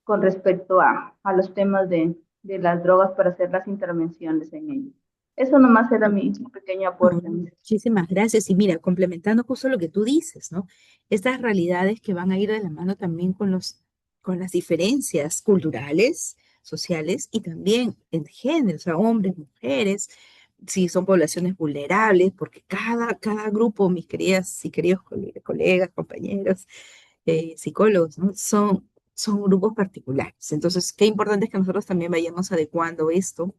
con respecto a los temas de las drogas para hacer las intervenciones en ellos. Eso nomás era mi pequeño No, aporte. muchísimas gracias. Y mira, complementando justo lo que tú dices, ¿no? Estas realidades que van a ir de la mano también con las diferencias culturales, sociales y también en género, o sea, hombres, mujeres, si son poblaciones vulnerables, porque cada grupo, mis queridas y queridos colegas, compañeros, psicólogos, ¿no? Son grupos particulares. Entonces, qué importante es que nosotros también vayamos adecuando esto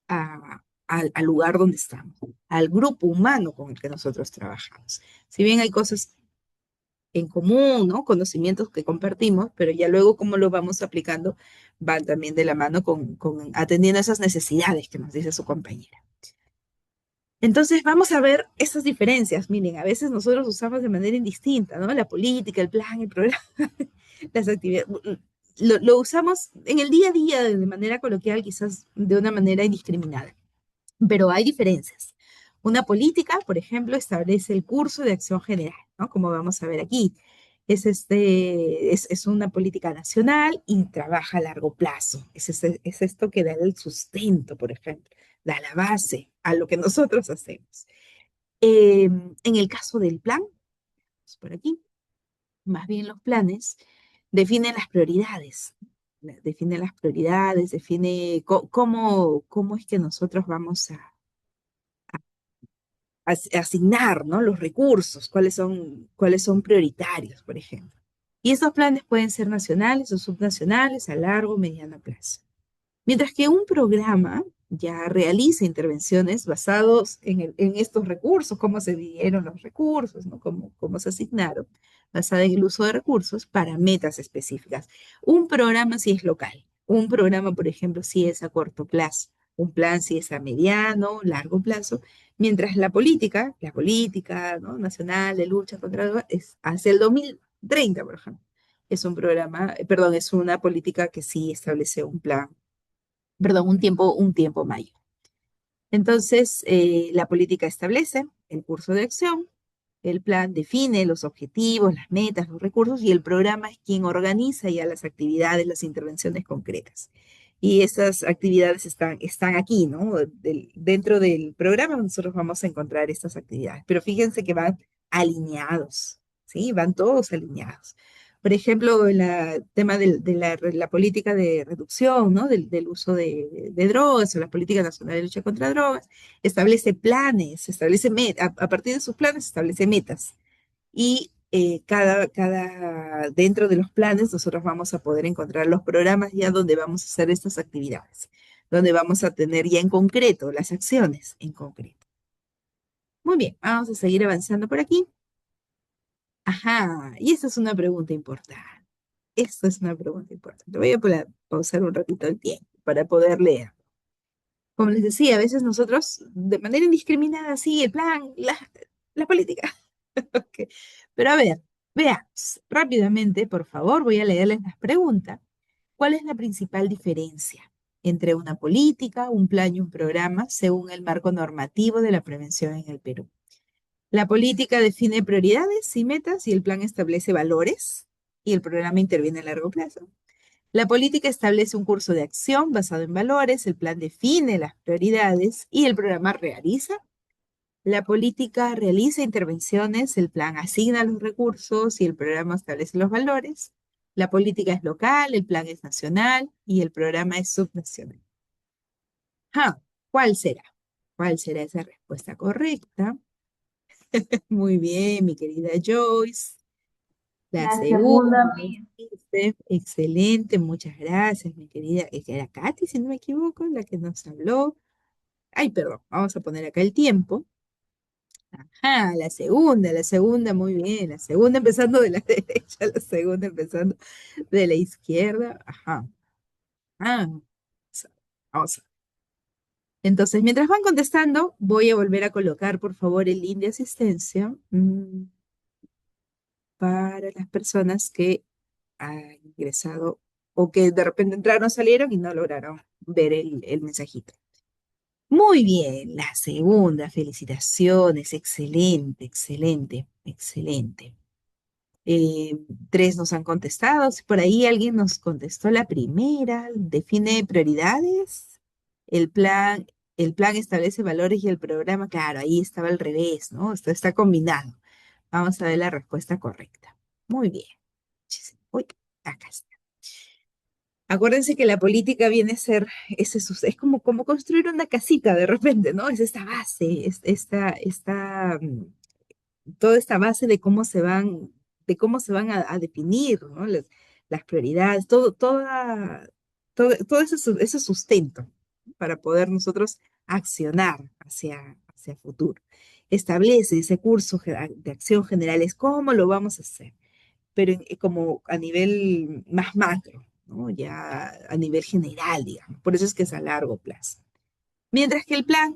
al lugar donde estamos, al grupo humano con el que nosotros trabajamos. Si bien hay cosas en común, ¿no? Conocimientos que compartimos, pero ya luego cómo lo vamos aplicando van también de la mano con atendiendo esas necesidades que nos dice su compañera. Entonces vamos a ver esas diferencias. Miren, a veces nosotros usamos de manera indistinta, ¿no? La política, el plan, el programa, las actividades. Lo usamos en el día a día de manera coloquial, quizás de una manera indiscriminada. Pero hay diferencias. Una política, por ejemplo, establece el curso de acción general, ¿no? Como vamos a ver aquí. Es una política nacional y trabaja a largo plazo. Es esto que da el sustento, por ejemplo, da la base a lo que nosotros hacemos. En el caso del plan, pues por aquí, más bien los planes definen las prioridades. Define las prioridades, define cómo es que nosotros vamos a asignar, ¿no? Los recursos, cuáles son prioritarios, por ejemplo. Y esos planes pueden ser nacionales o subnacionales a largo o mediano plazo. Mientras que un programa ya realiza intervenciones basados en estos recursos, cómo se dieron los recursos, ¿no? Cómo se asignaron, basada en el uso de recursos para metas específicas. Un programa sí es local, un programa, por ejemplo, sí es a corto plazo, un plan sí es a mediano, largo plazo, mientras la política, ¿no? Nacional de lucha contra la droga es hacia el 2030, por ejemplo. Es un programa, perdón, es una política que sí establece un plan, perdón, un tiempo mayor. Entonces, la política establece el curso de acción, el plan define los objetivos, las metas, los recursos y el programa es quien organiza ya las actividades, las intervenciones concretas. Y esas actividades están aquí, ¿no? Dentro del programa nosotros vamos a encontrar estas actividades, pero fíjense que van alineados, ¿sí? Van todos alineados. Por ejemplo, en el tema la política de reducción, ¿no? Del uso de drogas o la política nacional de lucha contra drogas, establece planes, establece metas, a partir de sus planes establece metas. Y dentro de los planes nosotros vamos a poder encontrar los programas ya donde vamos a hacer estas actividades, donde vamos a tener ya en concreto las acciones en concreto. Muy bien, vamos a seguir avanzando por aquí. Ajá, y esta es una pregunta importante. Esto es una pregunta importante. Voy a pausar un ratito el tiempo para poder leer. Como les decía, a veces nosotros, de manera indiscriminada, sí, el plan, la política. Ok. Pero a ver, veamos rápidamente, por favor, voy a leerles las preguntas. ¿Cuál es la principal diferencia entre una política, un plan y un programa según el marco normativo de la prevención en el Perú? La política define prioridades y metas y el plan establece valores y el programa interviene a largo plazo. La política establece un curso de acción basado en valores, el plan define las prioridades y el programa realiza. La política realiza intervenciones, el plan asigna los recursos y el programa establece los valores. La política es local, el plan es nacional y el programa es subnacional. Ah, ¿cuál será? ¿Cuál será esa respuesta correcta? Muy bien, mi querida Joyce. La La segunda, segunda, dijiste. Excelente, muchas gracias, mi querida. Era Katy, si no me equivoco, la que nos habló. Ay, perdón, vamos a poner acá el tiempo. Ajá, la segunda, muy bien. La segunda empezando de la derecha, la segunda empezando de la izquierda. Ajá. Ah, vamos a ver. Entonces, mientras van contestando, voy a volver a colocar, por favor, el link de asistencia para las personas que han ingresado o que de repente entraron, salieron y no lograron ver el mensajito. Muy bien, la segunda, felicitaciones, excelente, excelente. excelente. Eh, Tres nos han contestado. Si por ahí alguien nos contestó la primera, define prioridades. El plan, el plan establece valores y el programa, claro, ahí estaba al revés, ¿no? Esto está combinado. Vamos a ver la respuesta correcta. Muy bien. Uy, acá está. Acuérdense que la política viene a ser, es como construir una casita de repente, ¿no? Es esta base, toda esta base de cómo se van a definir, ¿no? Las prioridades, todo ese sustento para poder nosotros accionar hacia futuro. Establece ese curso de acción general, es cómo lo vamos a hacer, pero como a nivel más macro, ¿no? Ya a nivel general, digamos. Por eso es que es a largo plazo. Mientras que el plan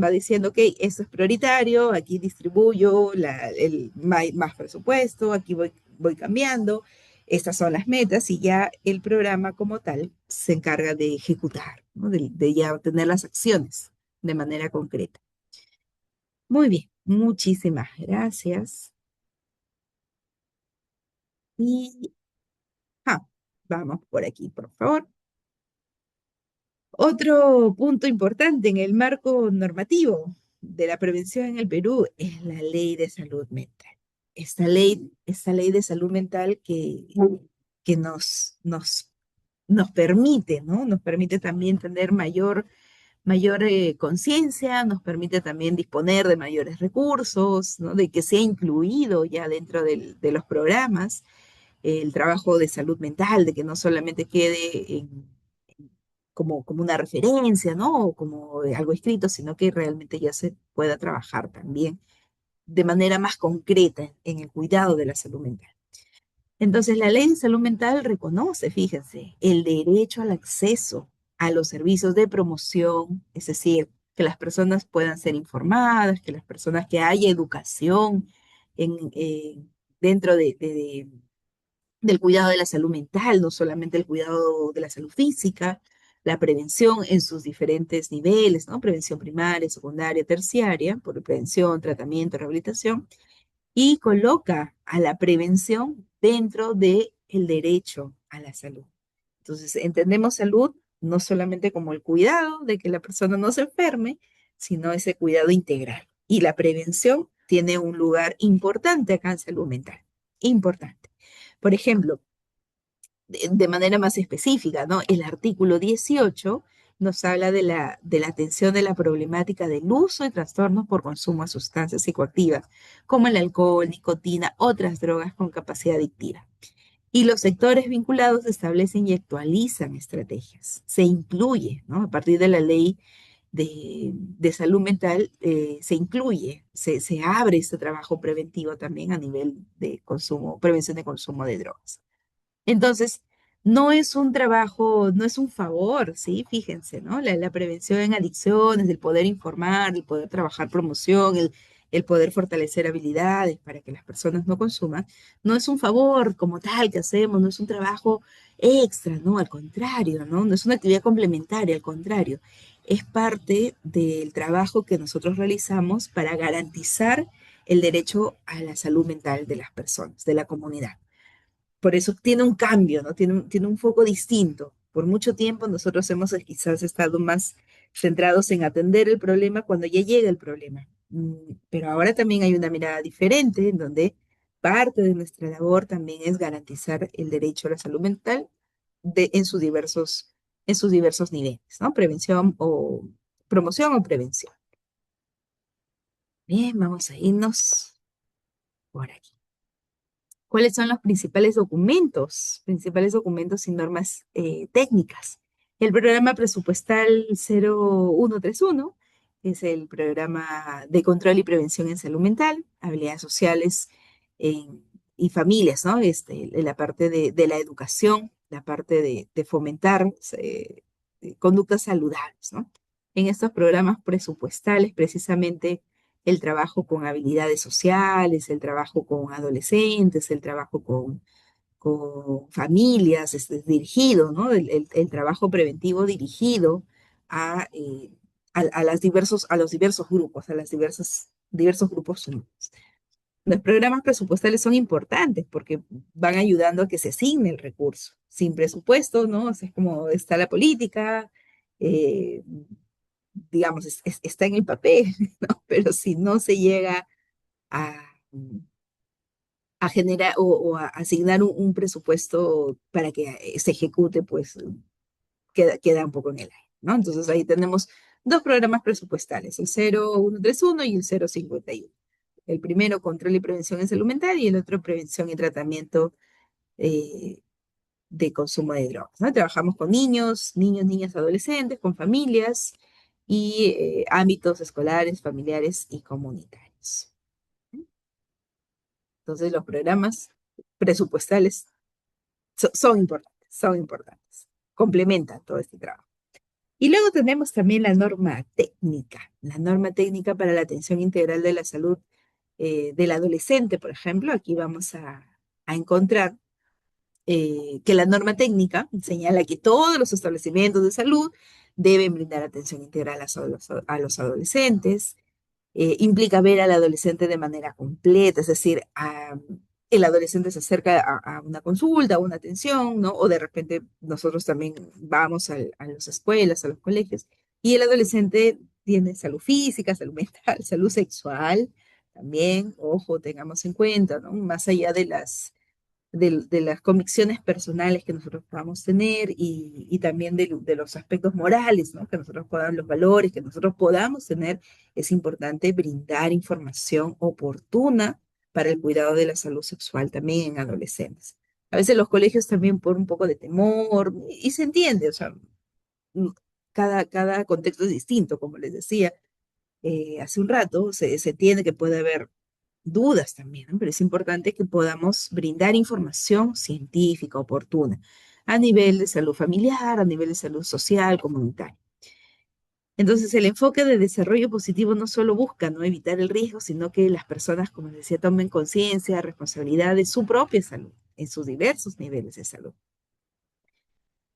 va diciendo, ok, esto es prioritario, aquí distribuyo más presupuesto, aquí voy cambiando, estas son las metas y ya el programa como tal se encarga de ejecutar, ¿no? De ya tener las acciones de manera concreta. Muy bien, muchísimas gracias. Y vamos por aquí, por favor. Otro punto importante en el marco normativo de la prevención en el Perú es la ley de salud mental. Esta ley de salud mental que nos permite, ¿no? Nos permite también tener mayor conciencia, nos permite también disponer de mayores recursos, ¿no? De que sea incluido ya dentro de los programas el trabajo de salud mental, de que no solamente quede como una referencia, ¿no? O como algo escrito, sino que realmente ya se pueda trabajar también de manera más concreta en el cuidado de la salud mental. Entonces, la ley de salud mental reconoce, fíjense, el derecho al acceso a los servicios de promoción, es decir, que las personas puedan ser informadas, que las personas que haya educación dentro del cuidado de la salud mental, no solamente el cuidado de la salud física, la prevención en sus diferentes niveles, ¿no? Prevención primaria, secundaria, terciaria, por prevención, tratamiento, rehabilitación, y coloca a la prevención dentro del derecho a la salud. Entonces, entendemos salud no solamente como el cuidado de que la persona no se enferme, sino ese cuidado integral. Y la prevención tiene un lugar importante acá en salud mental. Importante. Por ejemplo, de manera más específica, ¿no? El artículo 18 nos habla de la atención de la problemática del uso y trastornos por consumo de sustancias psicoactivas, como el alcohol, nicotina, otras drogas con capacidad adictiva. Y los sectores vinculados establecen y actualizan estrategias. Se incluye, ¿no? A partir de la ley de salud mental, se incluye, se abre este trabajo preventivo también a nivel de consumo, prevención de consumo de drogas. Entonces, no es un trabajo, no es un favor, ¿sí? Fíjense, ¿no? La prevención en adicciones, el poder informar, el poder trabajar promoción, el poder fortalecer habilidades para que las personas no consuman, no es un favor como tal que hacemos, no es un trabajo extra, ¿no? Al contrario, ¿no? No es una actividad complementaria, al contrario, es parte del trabajo que nosotros realizamos para garantizar el derecho a la salud mental de las personas, de la comunidad. Por eso tiene un cambio, ¿no? Tiene un foco distinto. Por mucho tiempo nosotros hemos quizás estado más centrados en atender el problema cuando ya llega el problema. Pero ahora también hay una mirada diferente en donde parte de nuestra labor también es garantizar el derecho a la salud mental en sus diversos niveles, ¿no? Prevención o promoción o prevención. Bien, vamos a irnos por aquí. ¿Cuáles son los principales documentos y normas técnicas? El programa presupuestal 0131 es el programa de control y prevención en salud mental, habilidades sociales y familias, ¿no? La parte de la educación, la parte de fomentar conductas saludables, ¿no? En estos programas presupuestales, precisamente el trabajo con habilidades sociales, el trabajo con adolescentes, el trabajo con familias, dirigido, ¿no? El trabajo preventivo dirigido a los diversos grupos, diversos grupos humanos. Los programas presupuestales son importantes porque van ayudando a que se asigne el recurso. Sin presupuesto, ¿no? O sea, es como está la política, eh, digamos, está en el papel, ¿no? Pero si no se llega a, a generar o a asignar un presupuesto para que se ejecute, pues queda un poco en el aire, ¿no? Entonces ahí tenemos dos programas presupuestales, el 0131 y el 051. El primero, control y prevención en salud mental, y el otro, prevención y tratamiento eh, de consumo de drogas, ¿no? Trabajamos con niños, niñas, adolescentes, con familias y ámbitos escolares, familiares y comunitarios. Entonces, los programas presupuestales son importantes, complementan todo este trabajo. Y luego tenemos también la norma técnica para la atención integral de la salud del adolescente, por ejemplo. Aquí vamos a encontrar que la norma técnica señala que todos los establecimientos de salud deben brindar atención integral a los adolescentes. Implica ver al adolescente de manera completa, es decir, el adolescente se acerca a una consulta, a una atención, ¿no? O de repente nosotros también vamos a las escuelas, a los colegios, y el adolescente tiene salud física, salud mental, salud sexual, también, ojo, tengamos en cuenta, ¿no? Más allá de las convicciones personales que nosotros podamos tener y también de los aspectos morales, ¿no? Que nosotros podamos, los valores que nosotros podamos tener, es importante brindar información oportuna para el cuidado de la salud sexual también en adolescentes. A veces los colegios también por un poco de temor, y se entiende, o sea, mm, cada contexto es distinto, como les decía hace un rato, se entiende que puede haber dudas también, ¿no? Pero es importante que podamos brindar información científica oportuna a nivel de salud familiar, a nivel de salud social, comunitaria. Entonces, el enfoque de desarrollo positivo no solo busca no evitar el riesgo, sino que las personas, como les decía, tomen conciencia, responsabilidad de su propia salud, en sus diversos niveles de salud.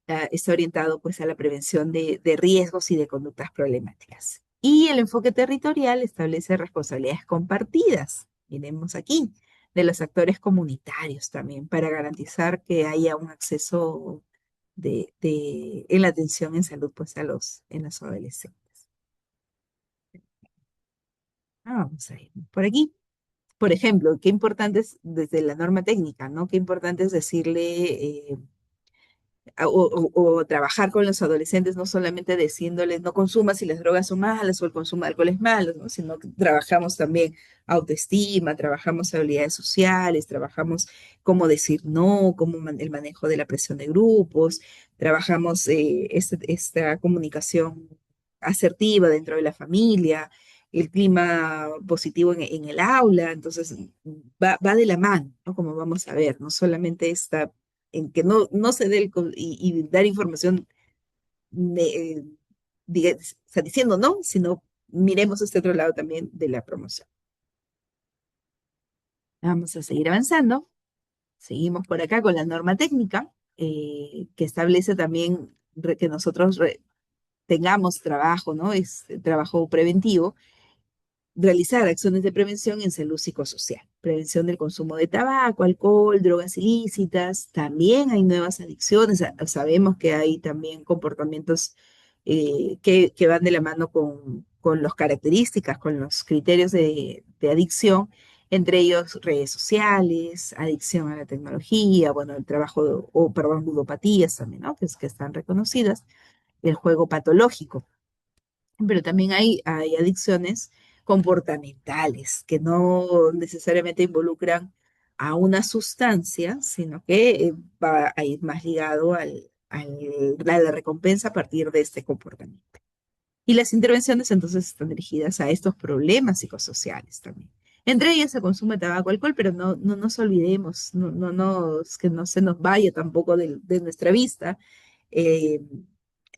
Está orientado pues a la prevención de riesgos y de conductas problemáticas. Y el enfoque territorial establece responsabilidades compartidas, miremos aquí, de los actores comunitarios también, para garantizar que haya un acceso en la atención en salud pues en los adolescentes. Vamos a ir por aquí. Por ejemplo, qué importante es desde la norma técnica, ¿no? Qué importante es decirle o trabajar con los adolescentes, no solamente diciéndoles no consumas si las drogas son malas o el consumo de alcohol es malo, ¿no? Sino que trabajamos también autoestima, trabajamos habilidades sociales, trabajamos cómo decir no, el manejo de la presión de grupos, trabajamos esta comunicación asertiva dentro de la familia, el clima positivo en el aula, entonces va de la mano, ¿no? Como vamos a ver, no solamente esta en que no se dé y dar información de, o sea, diciendo no, sino miremos este otro lado también de la promoción. Vamos a seguir avanzando. Seguimos por acá con la norma técnica que establece también que nosotros tengamos trabajo, ¿no? Es trabajo preventivo, realizar acciones de prevención en salud psicosocial, prevención del consumo de tabaco, alcohol, drogas ilícitas. También hay nuevas adicciones. Sabemos que hay también comportamientos que van de la mano con las características, con los criterios de adicción, entre ellos redes sociales, adicción a la tecnología, bueno, el trabajo, o perdón, ludopatías también, ¿no? Que están reconocidas, el juego patológico, pero también hay adicciones comportamentales que no necesariamente involucran a una sustancia, sino que va a ir más ligado a la recompensa a partir de este comportamiento. Y las intervenciones entonces están dirigidas a estos problemas psicosociales también. Entre ellas el consumo de tabaco, alcohol, pero no nos olvidemos, que no se nos vaya tampoco de nuestra vista eh,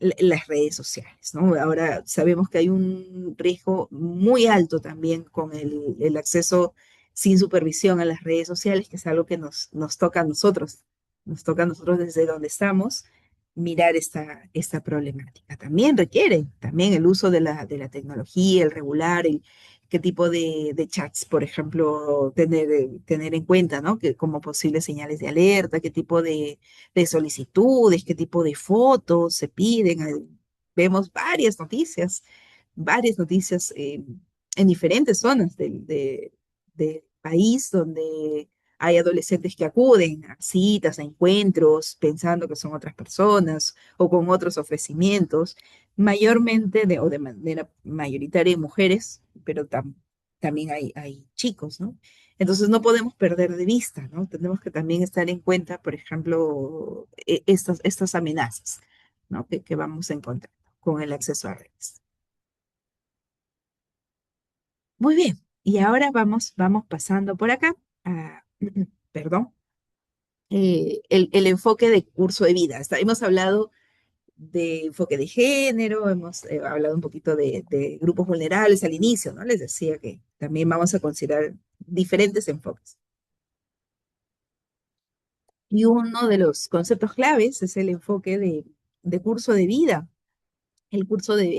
las redes sociales, ¿no? Ahora sabemos que hay un riesgo muy alto también con el acceso sin supervisión a las redes sociales, que es algo que nos toca a nosotros desde donde estamos mirar esta problemática. También requiere también el uso de la tecnología, el regular, qué tipo de chats, por ejemplo, tener en cuenta, ¿no? Que como posibles señales de alerta, qué tipo de solicitudes, qué tipo de fotos se piden. Vemos varias noticias en diferentes zonas del país donde hay adolescentes que acuden a citas, a encuentros, pensando que son otras personas o con otros ofrecimientos, mayormente o de manera mayoritaria mujeres, pero también hay chicos, ¿no? Entonces no podemos perder de vista, ¿no? Tenemos que también estar en cuenta, por ejemplo, estas amenazas, ¿no? Que vamos a encontrar con el acceso a redes. Muy bien, y ahora vamos pasando por acá, a, perdón, el enfoque de curso de vida. Hemos hablado de enfoque de género, hemos hablado un poquito de grupos vulnerables al inicio, ¿no? Les decía que también vamos a considerar diferentes enfoques. Y uno de los conceptos claves es el enfoque de curso de vida. El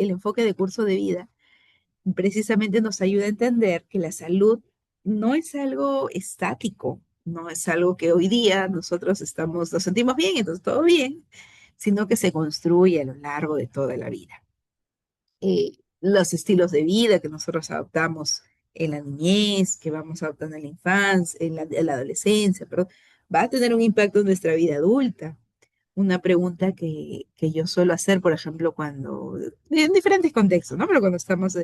enfoque de curso de vida precisamente nos ayuda a entender que la salud no es algo estático, no es algo que hoy día nos sentimos bien, entonces todo bien, sino que se construye a lo largo de toda la vida. Los estilos de vida que nosotros adoptamos en la niñez, que vamos adoptando en la infancia, en la adolescencia, pero va a tener un impacto en nuestra vida adulta. Una pregunta que yo suelo hacer, por ejemplo, en diferentes contextos, ¿no? Pero cuando estamos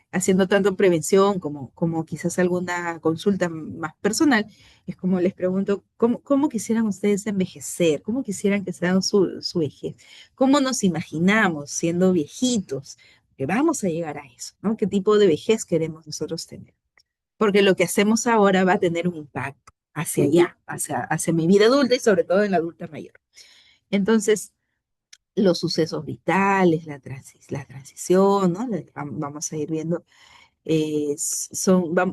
haciendo tanto prevención como quizás alguna consulta más personal, es como les pregunto, ¿cómo quisieran ustedes envejecer? ¿Cómo quisieran que sea su vejez? ¿Cómo nos imaginamos siendo viejitos? Que vamos a llegar a eso, ¿no? ¿Qué tipo de vejez queremos nosotros tener? Porque lo que hacemos ahora va a tener un impacto hacia allá, hacia mi vida adulta y sobre todo en la adulta mayor. Entonces, los sucesos vitales, la transición, ¿no? Vamos a ir viendo,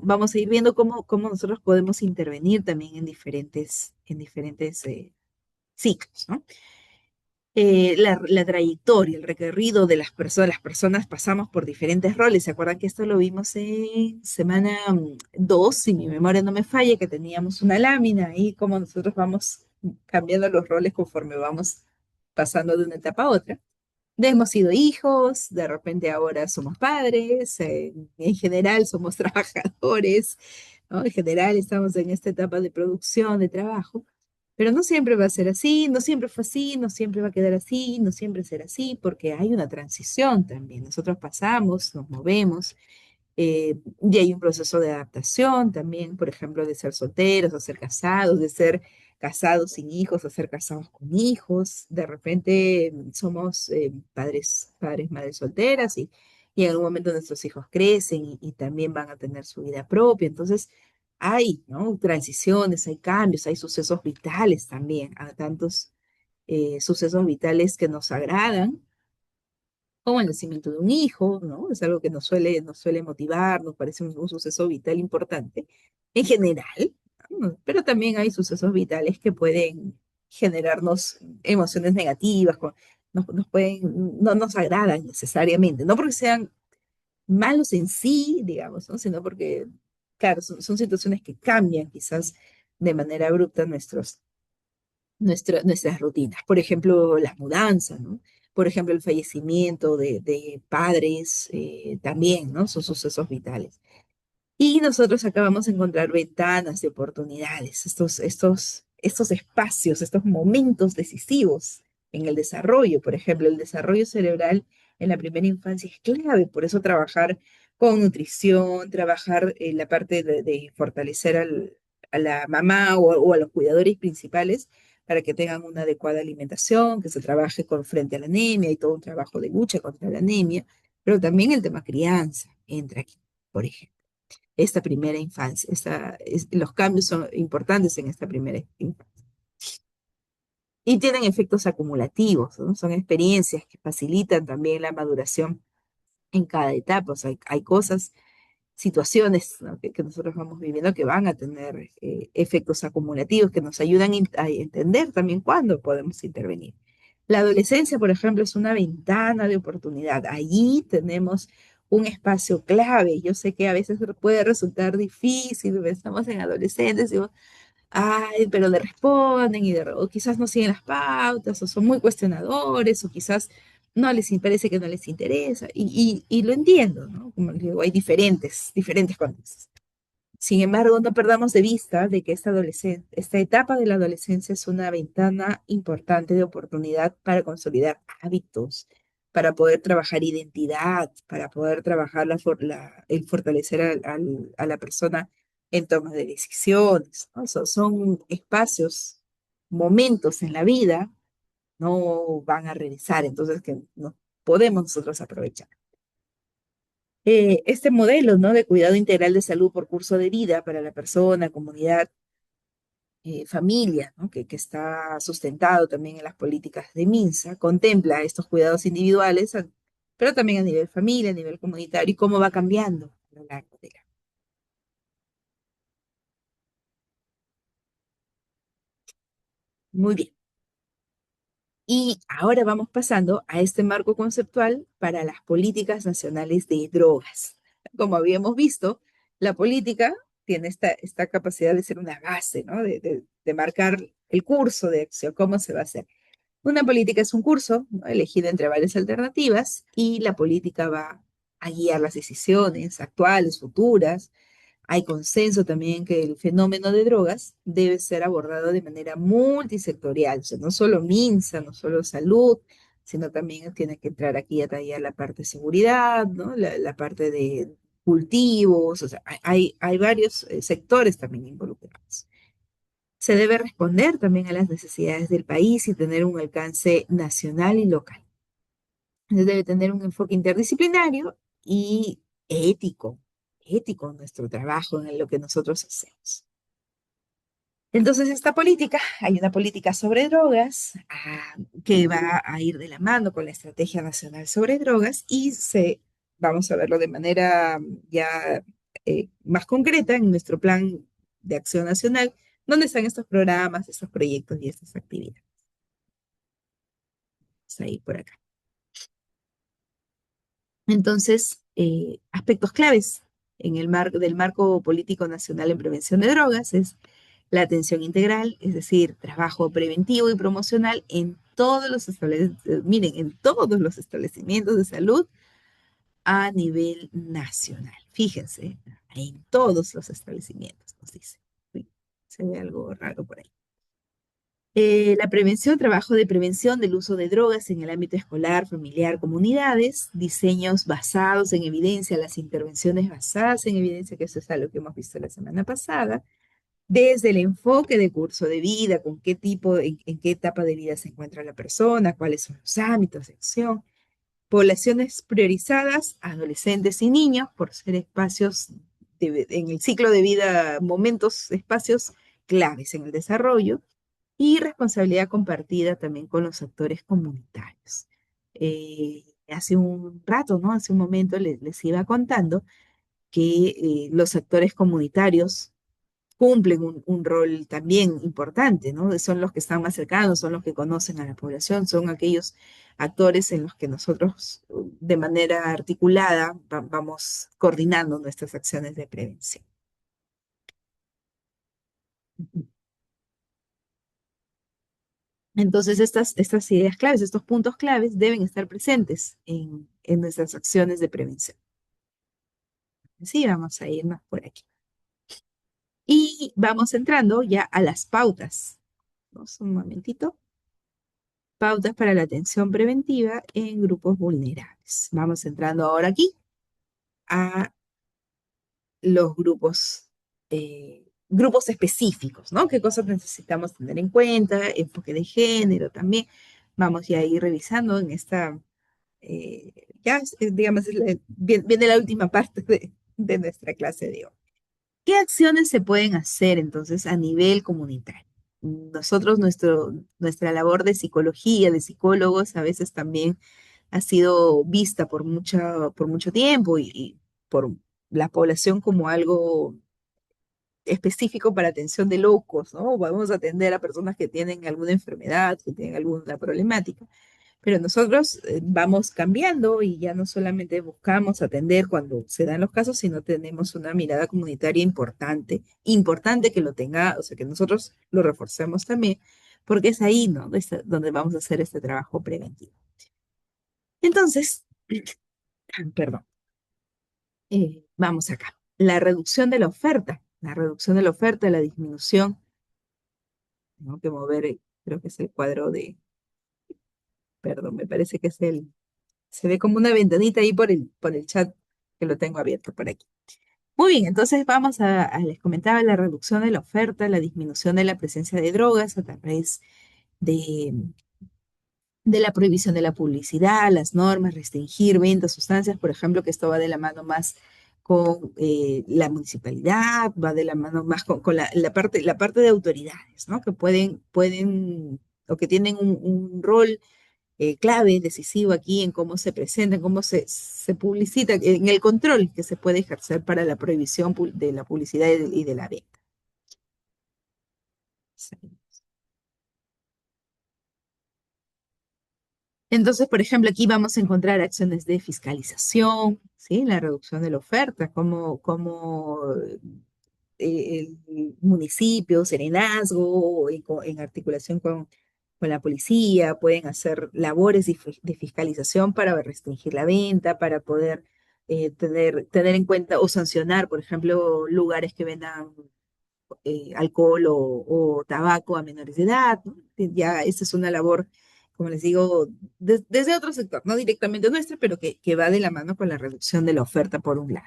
vamos a ir viendo cómo nosotros podemos intervenir también en diferentes ciclos, ¿no? La trayectoria, el recorrido de las personas pasamos por diferentes roles. ¿Se acuerdan que esto lo vimos en semana 2, si mi memoria no me falla, que teníamos una lámina y cómo nosotros vamos cambiando los roles conforme vamos pasando de una etapa a otra? Hemos sido hijos, de repente ahora somos padres, en general somos trabajadores, ¿no? En general estamos en esta etapa de producción, de trabajo, pero no siempre va a ser así, no siempre fue así, no siempre va a quedar así, no siempre será así, porque hay una transición también. Nosotros pasamos, nos movemos, y hay un proceso de adaptación también, por ejemplo, de ser solteros o ser casados, de ser casados sin hijos o ser casados con hijos. De repente somos madres solteras y en algún momento nuestros hijos crecen y también van a tener su vida propia. Entonces, hay, ¿no? Transiciones, hay cambios, hay sucesos vitales también, a tantos sucesos vitales que nos agradan como el nacimiento de un hijo, ¿no? Es algo que nos suele motivar, nos parece un suceso vital importante en general, ¿no? Pero también hay sucesos vitales que pueden generarnos emociones negativas, no nos agradan necesariamente, no porque sean malos en sí, digamos, ¿no? Sino porque, claro, son situaciones que cambian quizás de manera abrupta nuestras rutinas. Por ejemplo, las mudanzas, ¿no? Por ejemplo, el fallecimiento de padres, también, ¿no? Son sucesos vitales. Y nosotros acá vamos a encontrar ventanas de oportunidades, estos espacios, estos momentos decisivos en el desarrollo. Por ejemplo, el desarrollo cerebral en la primera infancia es clave, por eso trabajar con nutrición, trabajar en la parte de fortalecer a la mamá o a los cuidadores principales para que tengan una adecuada alimentación, que se trabaje con frente a la anemia y todo un trabajo de lucha contra la anemia, pero también el tema crianza entra aquí, por ejemplo esta primera infancia. Los cambios son importantes en esta primera infancia. Y tienen efectos acumulativos, ¿no? Son experiencias que facilitan también la maduración en cada etapa. O sea, hay cosas, situaciones, ¿no? que nosotros vamos viviendo que van a tener efectos acumulativos que nos ayudan a entender también cuándo podemos intervenir. La adolescencia, por ejemplo, es una ventana de oportunidad. Allí tenemos un espacio clave. Yo sé que a veces puede resultar difícil, estamos en adolescentes y ay, pero le responden o quizás no siguen las pautas, o son muy cuestionadores, o quizás no les parece que no les interesa, y lo entiendo, ¿no? Como les digo, hay diferentes contextos. Sin embargo, no perdamos de vista de que esta etapa de la adolescencia es una ventana importante de oportunidad para consolidar hábitos, para poder trabajar identidad, para poder trabajar el fortalecer a la persona en toma de decisiones, ¿no? Son espacios, momentos en la vida, no van a regresar, entonces que no podemos nosotros aprovechar. Este modelo, ¿no? De cuidado integral de salud por curso de vida para la persona, comunidad, familia, ¿no? Que está sustentado también en las políticas de MINSA, contempla estos cuidados individuales, pero también a nivel familia, a nivel comunitario, y cómo va cambiando a lo largo de la. Muy bien. Y ahora vamos pasando a este marco conceptual para las políticas nacionales de drogas. Como habíamos visto, la política tiene esta capacidad de ser una base, ¿no? De marcar el curso de acción, cómo se va a hacer. Una política es un curso, ¿no? Elegido entre varias alternativas y la política va a guiar las decisiones actuales, futuras. Hay consenso también que el fenómeno de drogas debe ser abordado de manera multisectorial, o sea, no solo MINSA, no solo salud, sino también tiene que entrar aquí a tallar la parte de seguridad, ¿no? La parte de cultivos, o sea, hay varios sectores también involucrados. Se debe responder también a las necesidades del país y tener un alcance nacional y local. Se debe tener un enfoque interdisciplinario y ético, ético en nuestro trabajo, en lo que nosotros hacemos. Entonces, esta política, hay una política sobre drogas que va a ir de la mano con la Estrategia Nacional sobre Drogas y vamos a verlo de manera ya más concreta en nuestro Plan de Acción Nacional, donde están estos programas, estos proyectos y estas actividades. Vamos a ir por acá. Entonces, aspectos claves en el del marco político nacional en prevención de drogas es la atención integral, es decir, trabajo preventivo y promocional en todos los miren, en todos los establecimientos de salud a nivel nacional. Fíjense, en todos los establecimientos, nos dice. Uy, se ve algo raro por ahí. La prevención, trabajo de prevención del uso de drogas en el ámbito escolar, familiar, comunidades, diseños basados en evidencia, las intervenciones basadas en evidencia, que eso es algo que hemos visto la semana pasada, desde el enfoque de curso de vida, con qué tipo, en qué etapa de vida se encuentra la persona, cuáles son los ámbitos de acción, poblaciones priorizadas, adolescentes y niños, por ser espacios en el ciclo de vida, momentos, espacios claves en el desarrollo, y responsabilidad compartida también con los actores comunitarios. Hace un rato, ¿no? Hace un momento les iba contando que los actores comunitarios cumplen un rol también importante, ¿no? Son los que están más cercanos, son los que conocen a la población, son aquellos actores en los que nosotros de manera articulada vamos coordinando nuestras acciones de prevención. Entonces, estas ideas claves, estos puntos claves deben estar presentes en nuestras acciones de prevención. Sí, vamos a irnos por aquí. Y vamos entrando ya a las pautas. Vamos un momentito. Pautas para la atención preventiva en grupos vulnerables. Vamos entrando ahora aquí a los grupos específicos, ¿no? ¿Qué cosas necesitamos tener en cuenta? Enfoque de género también. Vamos ya a ir revisando en esta, digamos, viene la última parte de nuestra clase de hoy. ¿Qué acciones se pueden hacer entonces a nivel comunitario? Nosotros, nuestra labor de psicología, de psicólogos, a veces también ha sido vista por mucho tiempo y por la población como algo específico para atención de locos, ¿no? Vamos a atender a personas que tienen alguna enfermedad, que tienen alguna problemática. Pero nosotros vamos cambiando y ya no solamente buscamos atender cuando se dan los casos, sino tenemos una mirada comunitaria importante, importante que lo tenga, o sea, que nosotros lo reforcemos también, porque es ahí, ¿no? Donde vamos a hacer este trabajo preventivo. Entonces, perdón, vamos acá. La reducción de la reducción de la oferta, la disminución, tengo que mover, creo que es el cuadro de, perdón, me parece que es se ve como una ventanita ahí por el chat que lo tengo abierto por aquí. Muy bien, entonces vamos les comentaba la reducción de la oferta, la disminución de la presencia de drogas a través de, de la prohibición de la publicidad, las normas, restringir ventas, sustancias, por ejemplo, que esto va de la mano más con la municipalidad, va de la mano más con la parte de autoridades, ¿no? Que pueden o que tienen un rol clave, decisivo aquí en cómo se presenta, en cómo se publicita, en el control que se puede ejercer para la prohibición de la publicidad y de la venta. Sí. Entonces, por ejemplo, aquí vamos a encontrar acciones de fiscalización, ¿sí? La reducción de la oferta, como el municipio, Serenazgo, en articulación con la policía, pueden hacer labores de fiscalización para restringir la venta, para poder tener en cuenta o sancionar, por ejemplo, lugares que vendan alcohol o tabaco a menores de edad, ¿no? Que ya esa es una labor, como les digo, desde otro sector, no directamente nuestra, pero que va de la mano con la reducción de la oferta por un lado.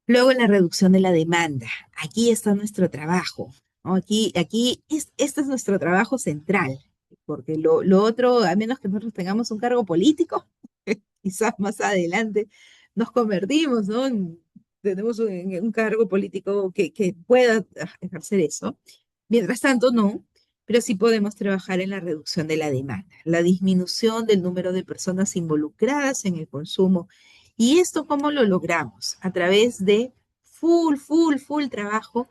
Luego la reducción de la demanda. Aquí está nuestro trabajo, ¿no? Este es nuestro trabajo central, porque lo otro, a menos que nosotros tengamos un cargo político, quizás más adelante nos convertimos, ¿no? Tenemos un cargo político que pueda ejercer eso. Mientras tanto, no, pero sí podemos trabajar en la reducción de la demanda, la disminución del número de personas involucradas en el consumo. ¿Y esto cómo lo logramos? A través de full trabajo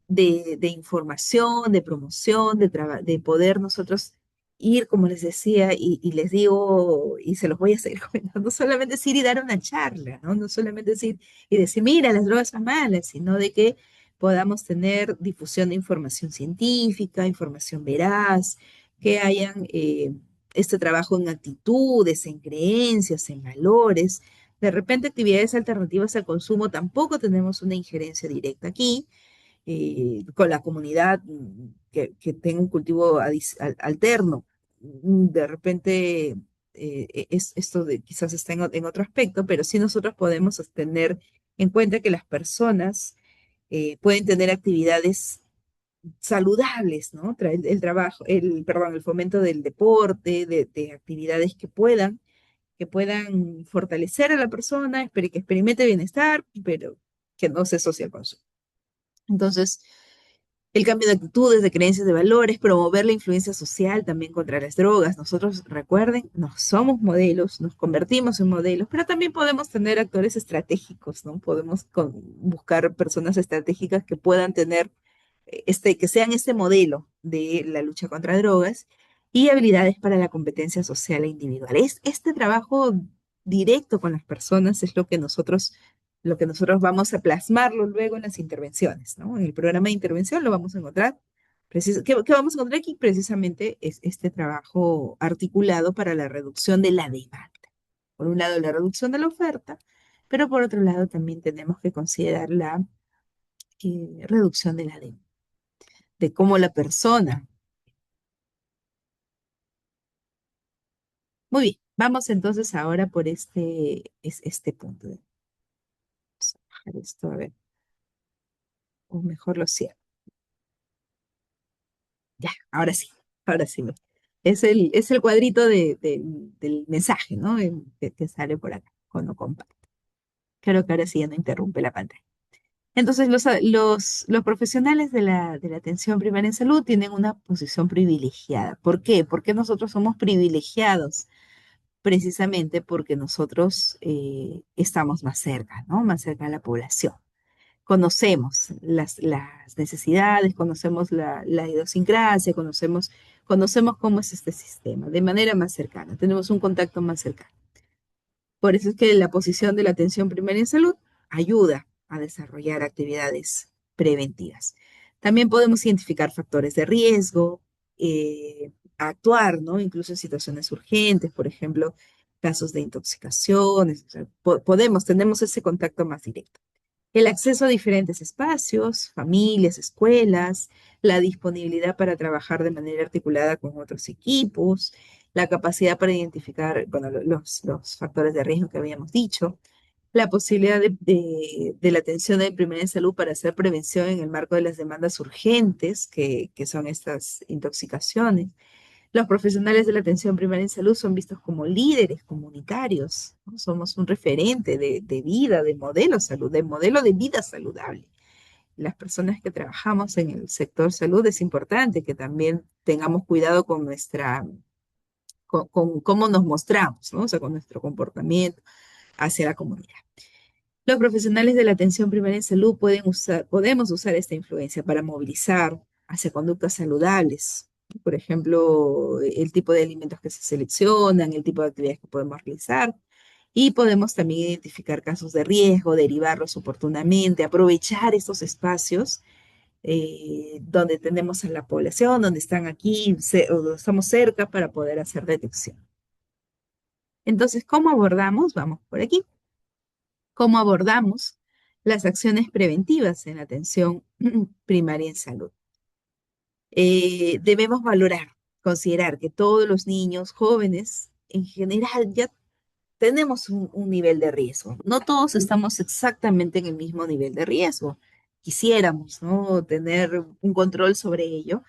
de información, de promoción, de poder nosotros ir, como les decía, y les digo, y se los voy a seguir comentando, no solamente es ir y dar una charla, ¿no? No solamente es ir y decir, mira, las drogas son malas, sino de que podamos tener difusión de información científica, información veraz, que hayan este trabajo en actitudes, en creencias, en valores. De repente, actividades alternativas al consumo, tampoco tenemos una injerencia directa aquí, con la comunidad que tenga un cultivo alterno. De repente, esto quizás está en otro aspecto, pero sí nosotros podemos tener en cuenta que las personas pueden tener actividades saludables, ¿no? El trabajo, perdón, el fomento del deporte, de actividades que puedan fortalecer a la persona, que experimente bienestar, pero que no se asocie al consumo. Entonces, el cambio de actitudes, de creencias, de valores, promover la influencia social también contra las drogas. Nosotros, recuerden, no somos modelos, nos convertimos en modelos, pero también podemos tener actores estratégicos, ¿no? Podemos buscar personas estratégicas que puedan tener, que sean este modelo de la lucha contra drogas y habilidades para la competencia social e individual. Este trabajo directo con las personas es lo que nosotros vamos a plasmarlo luego en las intervenciones, ¿no? En el programa de intervención lo vamos a encontrar. ¿Qué vamos a encontrar aquí? Precisamente es este trabajo articulado para la reducción de la demanda. Por un lado, la reducción de la oferta, pero por otro lado también tenemos que considerar la reducción de la demanda, de cómo la persona. Muy bien, vamos entonces ahora por este punto. Vamos a bajar esto, a ver, o mejor lo cierro. Ya, ahora sí. Es el cuadrito del mensaje, ¿no? Que sale por acá cuando comparte. Creo que ahora sí ya no interrumpe la pantalla. Entonces, los profesionales de la atención primaria en salud tienen una posición privilegiada. ¿Por qué? Porque nosotros somos privilegiados, precisamente porque nosotros estamos más cerca, ¿no? Más cerca de la población. conocemos las necesidades, conocemos la idiosincrasia, conocemos cómo es este sistema de manera más cercana, tenemos un contacto más cercano. Por eso es que la posición de la atención primaria en salud ayuda a desarrollar actividades preventivas. También podemos identificar factores de riesgo, actuar, ¿no? Incluso en situaciones urgentes, por ejemplo, casos de intoxicaciones, o sea, tenemos ese contacto más directo. El acceso a diferentes espacios, familias, escuelas, la disponibilidad para trabajar de manera articulada con otros equipos, la capacidad para identificar, bueno, los factores de riesgo que habíamos dicho, la posibilidad de la atención de primera en salud para hacer prevención en el marco de las demandas urgentes, que son estas intoxicaciones. Los profesionales de la atención primaria en salud son vistos como líderes comunitarios, ¿no? Somos un referente de vida, de modelo salud, de modelo de vida saludable. Las personas que trabajamos en el sector salud es importante que también tengamos cuidado con con cómo nos mostramos, ¿no? O sea, con nuestro comportamiento hacia la comunidad. Los profesionales de la atención primaria en salud podemos usar esta influencia para movilizar hacia conductas saludables. Por ejemplo, el tipo de alimentos que se seleccionan, el tipo de actividades que podemos realizar. Y podemos también identificar casos de riesgo, derivarlos oportunamente, aprovechar estos espacios donde tenemos a la población, donde están aquí o estamos cerca para poder hacer detección. Entonces, ¿cómo abordamos? Vamos por aquí. ¿Cómo abordamos las acciones preventivas en la atención primaria en salud? Debemos valorar, considerar que todos los niños, jóvenes, en general, ya tenemos un nivel de riesgo. No todos estamos exactamente en el mismo nivel de riesgo. Quisiéramos, ¿no? Tener un control sobre ello.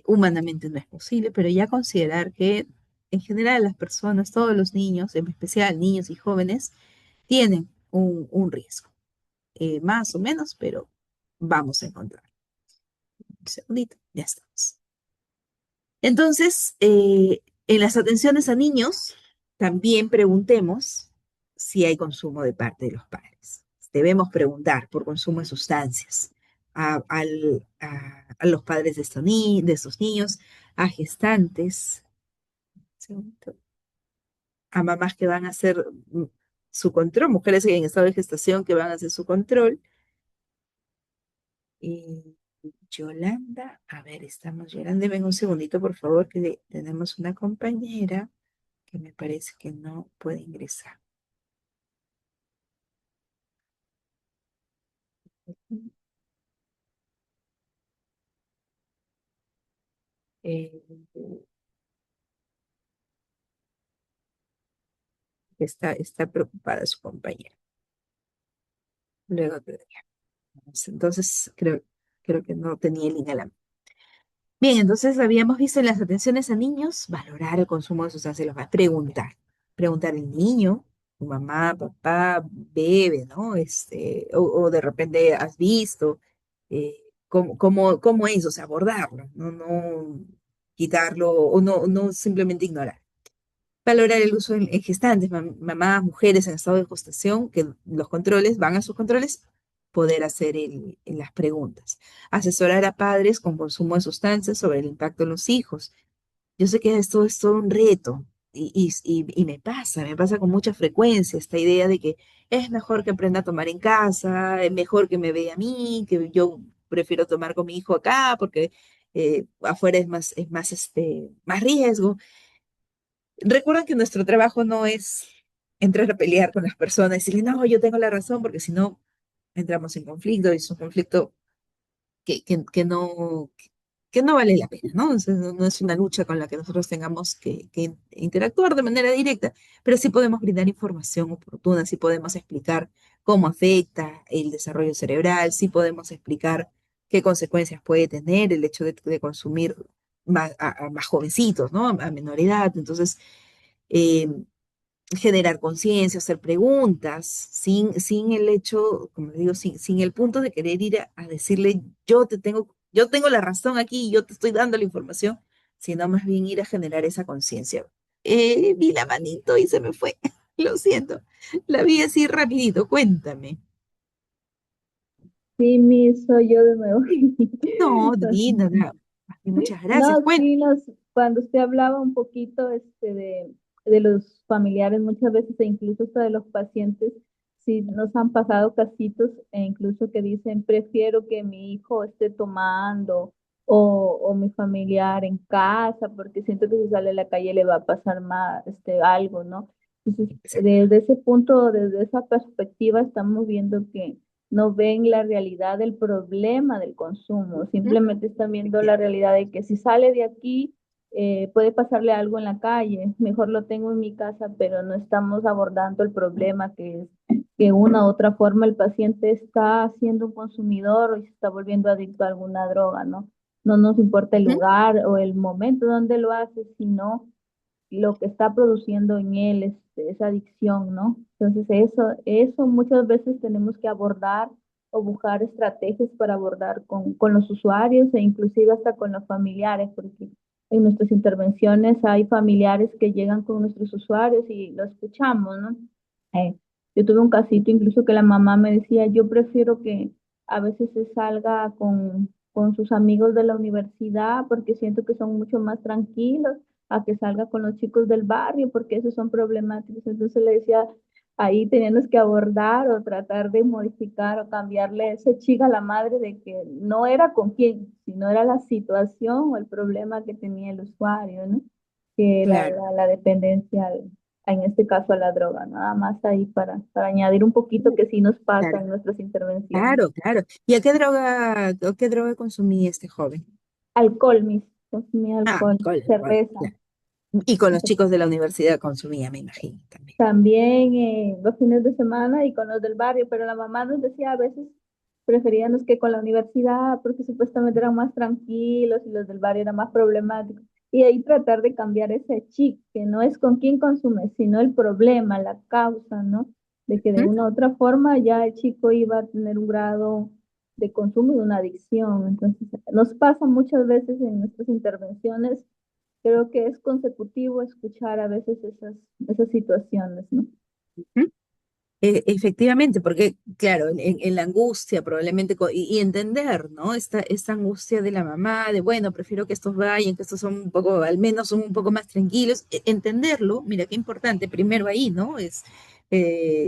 Humanamente no es posible, pero ya considerar que en general las personas, todos los niños, en especial niños y jóvenes, tienen un riesgo, más o menos, pero vamos a encontrar. Un segundito, ya estamos. Entonces, en las atenciones a niños, también preguntemos si hay consumo de parte de los padres. Debemos preguntar por consumo de sustancias a los padres de estos niños, a gestantes, segundito, a mamás que van a hacer su control, mujeres en estado de gestación que van a hacer su control. Yolanda, a ver, estamos Yolanda, ven un segundito, por favor, que tenemos una compañera que me parece que no puede ingresar. Eh, está preocupada su compañera. Luego te diría. Entonces, creo que no tenía el link a la mano. Bien, entonces habíamos visto en las atenciones a niños, valorar el consumo de sustancias, los va a preguntar. Preguntar al niño, tu mamá, papá, bebe, ¿no? O de repente has visto cómo es, o sea, abordarlo, no quitarlo o no simplemente ignorar. Valorar el uso en gestantes, mamás, mujeres en estado de gestación, que los controles, van a sus controles, poder hacer las preguntas. Asesorar a padres con consumo de sustancias sobre el impacto en los hijos. Yo sé que esto es todo un reto y me pasa con mucha frecuencia esta idea de que es mejor que aprenda a tomar en casa, es mejor que me vea a mí, que yo prefiero tomar con mi hijo acá porque afuera más riesgo. Recuerda que nuestro trabajo no es entrar a pelear con las personas y decirle, no, yo tengo la razón, porque si no, entramos en conflicto y es un conflicto que no vale la pena, ¿no? Entonces, no es una lucha con la que nosotros tengamos que interactuar de manera directa, pero sí podemos brindar información oportuna, sí podemos explicar cómo afecta el desarrollo cerebral, sí podemos explicar qué consecuencias puede tener el hecho de consumir a más jovencitos, ¿no? A menor edad. Entonces, eh, generar conciencia, hacer preguntas, sin el hecho, como le digo, sin el punto de querer ir a decirle, yo tengo la razón aquí y yo te estoy dando la información, sino más bien ir a generar esa conciencia. Vi la manito y se me fue, lo siento, la vi así rapidito, cuéntame. Sí, soy yo de nuevo. No, divina, muchas gracias. No, Bueno, sí, cuando usted hablaba un poquito de los familiares, muchas veces, e incluso hasta de los pacientes, sí nos han pasado casitos, e incluso que dicen, prefiero que mi hijo esté tomando o mi familiar en casa, porque siento que si sale a la calle le va a pasar más, algo, ¿no? Entonces, desde ese punto, desde esa perspectiva, estamos viendo que no ven la realidad del problema del consumo, ujú, simplemente están viendo la realidad de que si sale de aquí puede pasarle algo en la calle, mejor lo tengo en mi casa, pero no estamos abordando el problema que es que de una u otra forma el paciente está siendo un consumidor o se está volviendo adicto a alguna droga, ¿no? No nos importa el ujú, lugar o el momento donde lo hace, sino lo que está produciendo en él esa adicción, ¿no? Entonces eso muchas veces tenemos que abordar o buscar estrategias para abordar con los usuarios e inclusive hasta con los familiares, porque en nuestras intervenciones hay familiares que llegan con nuestros usuarios y lo escuchamos, ¿no? Eh, yo tuve un casito incluso que la mamá me decía, yo prefiero que a veces se salga con sus amigos de la universidad porque siento que son mucho más tranquilos a que salga con los chicos del barrio, porque esos son problemáticos. Entonces le decía, ahí teníamos que abordar o tratar de modificar o cambiarle ese chica a la madre de que no era con quién, sino era la situación o el problema que tenía el usuario, ¿no? Que era claro, la dependencia, en este caso a la droga, nada más ahí para añadir un poquito que sí nos pasa claro, en nuestras intervenciones. claro, claro. ¿Y a qué droga consumía este joven? Alcohol, consumía Ah, alcohol, alcohol, cerveza. claro. Y con los chicos de la universidad consumía, me imagino, también. También los fines de semana y con los del barrio, pero la mamá nos decía a veces preferíamos que con la universidad porque supuestamente eran más tranquilos y los del barrio eran más problemáticos. Y ahí tratar de cambiar ese chip, que no es con quién consume, sino el problema, la causa, ¿no? De que de Ujú. una u otra forma ya el chico iba a tener un grado de consumo y una adicción. Entonces, nos pasa muchas veces en nuestras intervenciones. Creo que es consecutivo escuchar a veces esas situaciones, ¿no? Ujú. Efectivamente, porque claro, en la angustia probablemente, y entender, ¿no? Esta angustia de la mamá, de bueno, prefiero que estos vayan, que estos son un poco, al menos son un poco más tranquilos, entenderlo, mira qué importante, primero ahí, ¿no?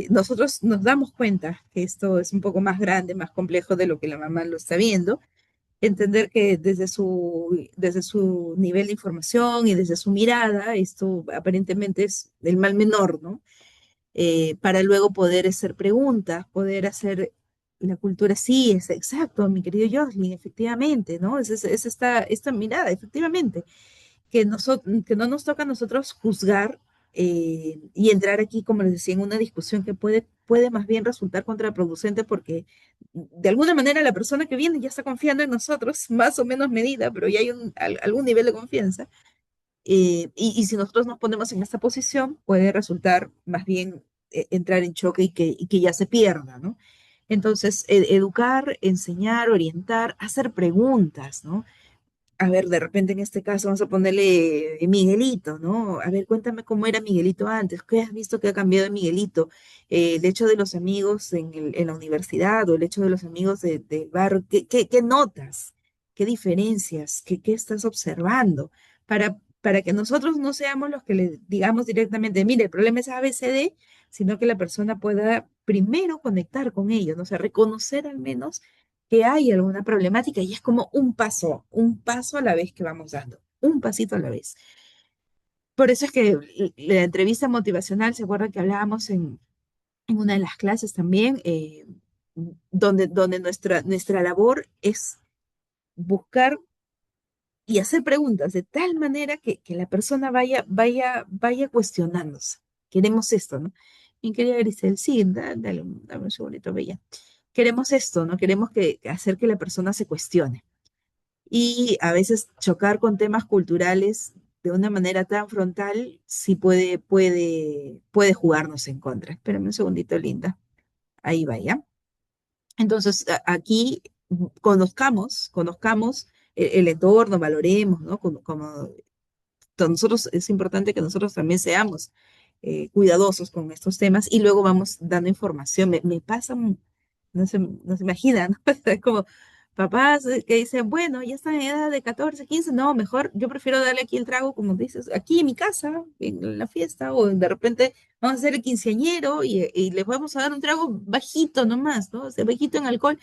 Nosotros nos damos cuenta que esto es un poco más grande, más complejo de lo que la mamá lo está viendo, entender que desde su nivel de información y desde su mirada, esto aparentemente es el mal menor, ¿no? Para luego poder hacer preguntas, poder hacer la cultura, sí, es exacto, mi querido Jocelyn, efectivamente, ¿no? Es esta mirada, efectivamente, que no nos toca a nosotros juzgar y entrar aquí, como les decía, en una discusión que puede más bien resultar contraproducente porque de alguna manera la persona que viene ya está confiando en nosotros, más o menos medida, pero ya hay algún nivel de confianza. Y si nosotros nos ponemos en esta posición, puede resultar más bien entrar en choque y que ya se pierda, ¿no? Entonces, educar, enseñar, orientar, hacer preguntas, ¿no? A ver, de repente en este caso vamos a ponerle Miguelito, ¿no? A ver, cuéntame cómo era Miguelito antes, ¿qué has visto que ha cambiado de Miguelito? El hecho de los amigos en la universidad o el hecho de los amigos del barrio, ¿qué notas? ¿Qué diferencias? ¿Qué estás observando? Para que nosotros no seamos los que le digamos directamente, mire, el problema es ABCD, sino que la persona pueda primero conectar con ellos, ¿no? O sea, reconocer al menos que hay alguna problemática y es como un paso a la vez que vamos dando, un pasito a la vez. Por eso es que la entrevista motivacional, ¿se acuerda que hablábamos en una de las clases también? Donde nuestra labor es buscar y hacer preguntas de tal manera que la persona vaya cuestionándose. Queremos esto, ¿no? Mi querida Grisel, sí, dame un segundito, bella. Queremos esto, ¿no? Queremos hacer que la persona se cuestione. Y a veces chocar con temas culturales de una manera tan frontal sí puede jugarnos en contra. Espérame un segundito, Linda. Ahí va, ¿ya? Entonces, aquí conozcamos el entorno, valoremos, ¿no? Nosotros, es importante que nosotros también seamos cuidadosos con estos temas y luego vamos dando información. Me pasa no se imagina, ¿no? Es como papás que dicen, bueno, ya están en edad de 14 15 no, mejor yo prefiero darle aquí el trago, como dices, aquí en mi casa, en la fiesta, o de repente vamos a hacer el quinceañero y les vamos a dar un trago bajito nomás, ¿no? O sea, bajito en alcohol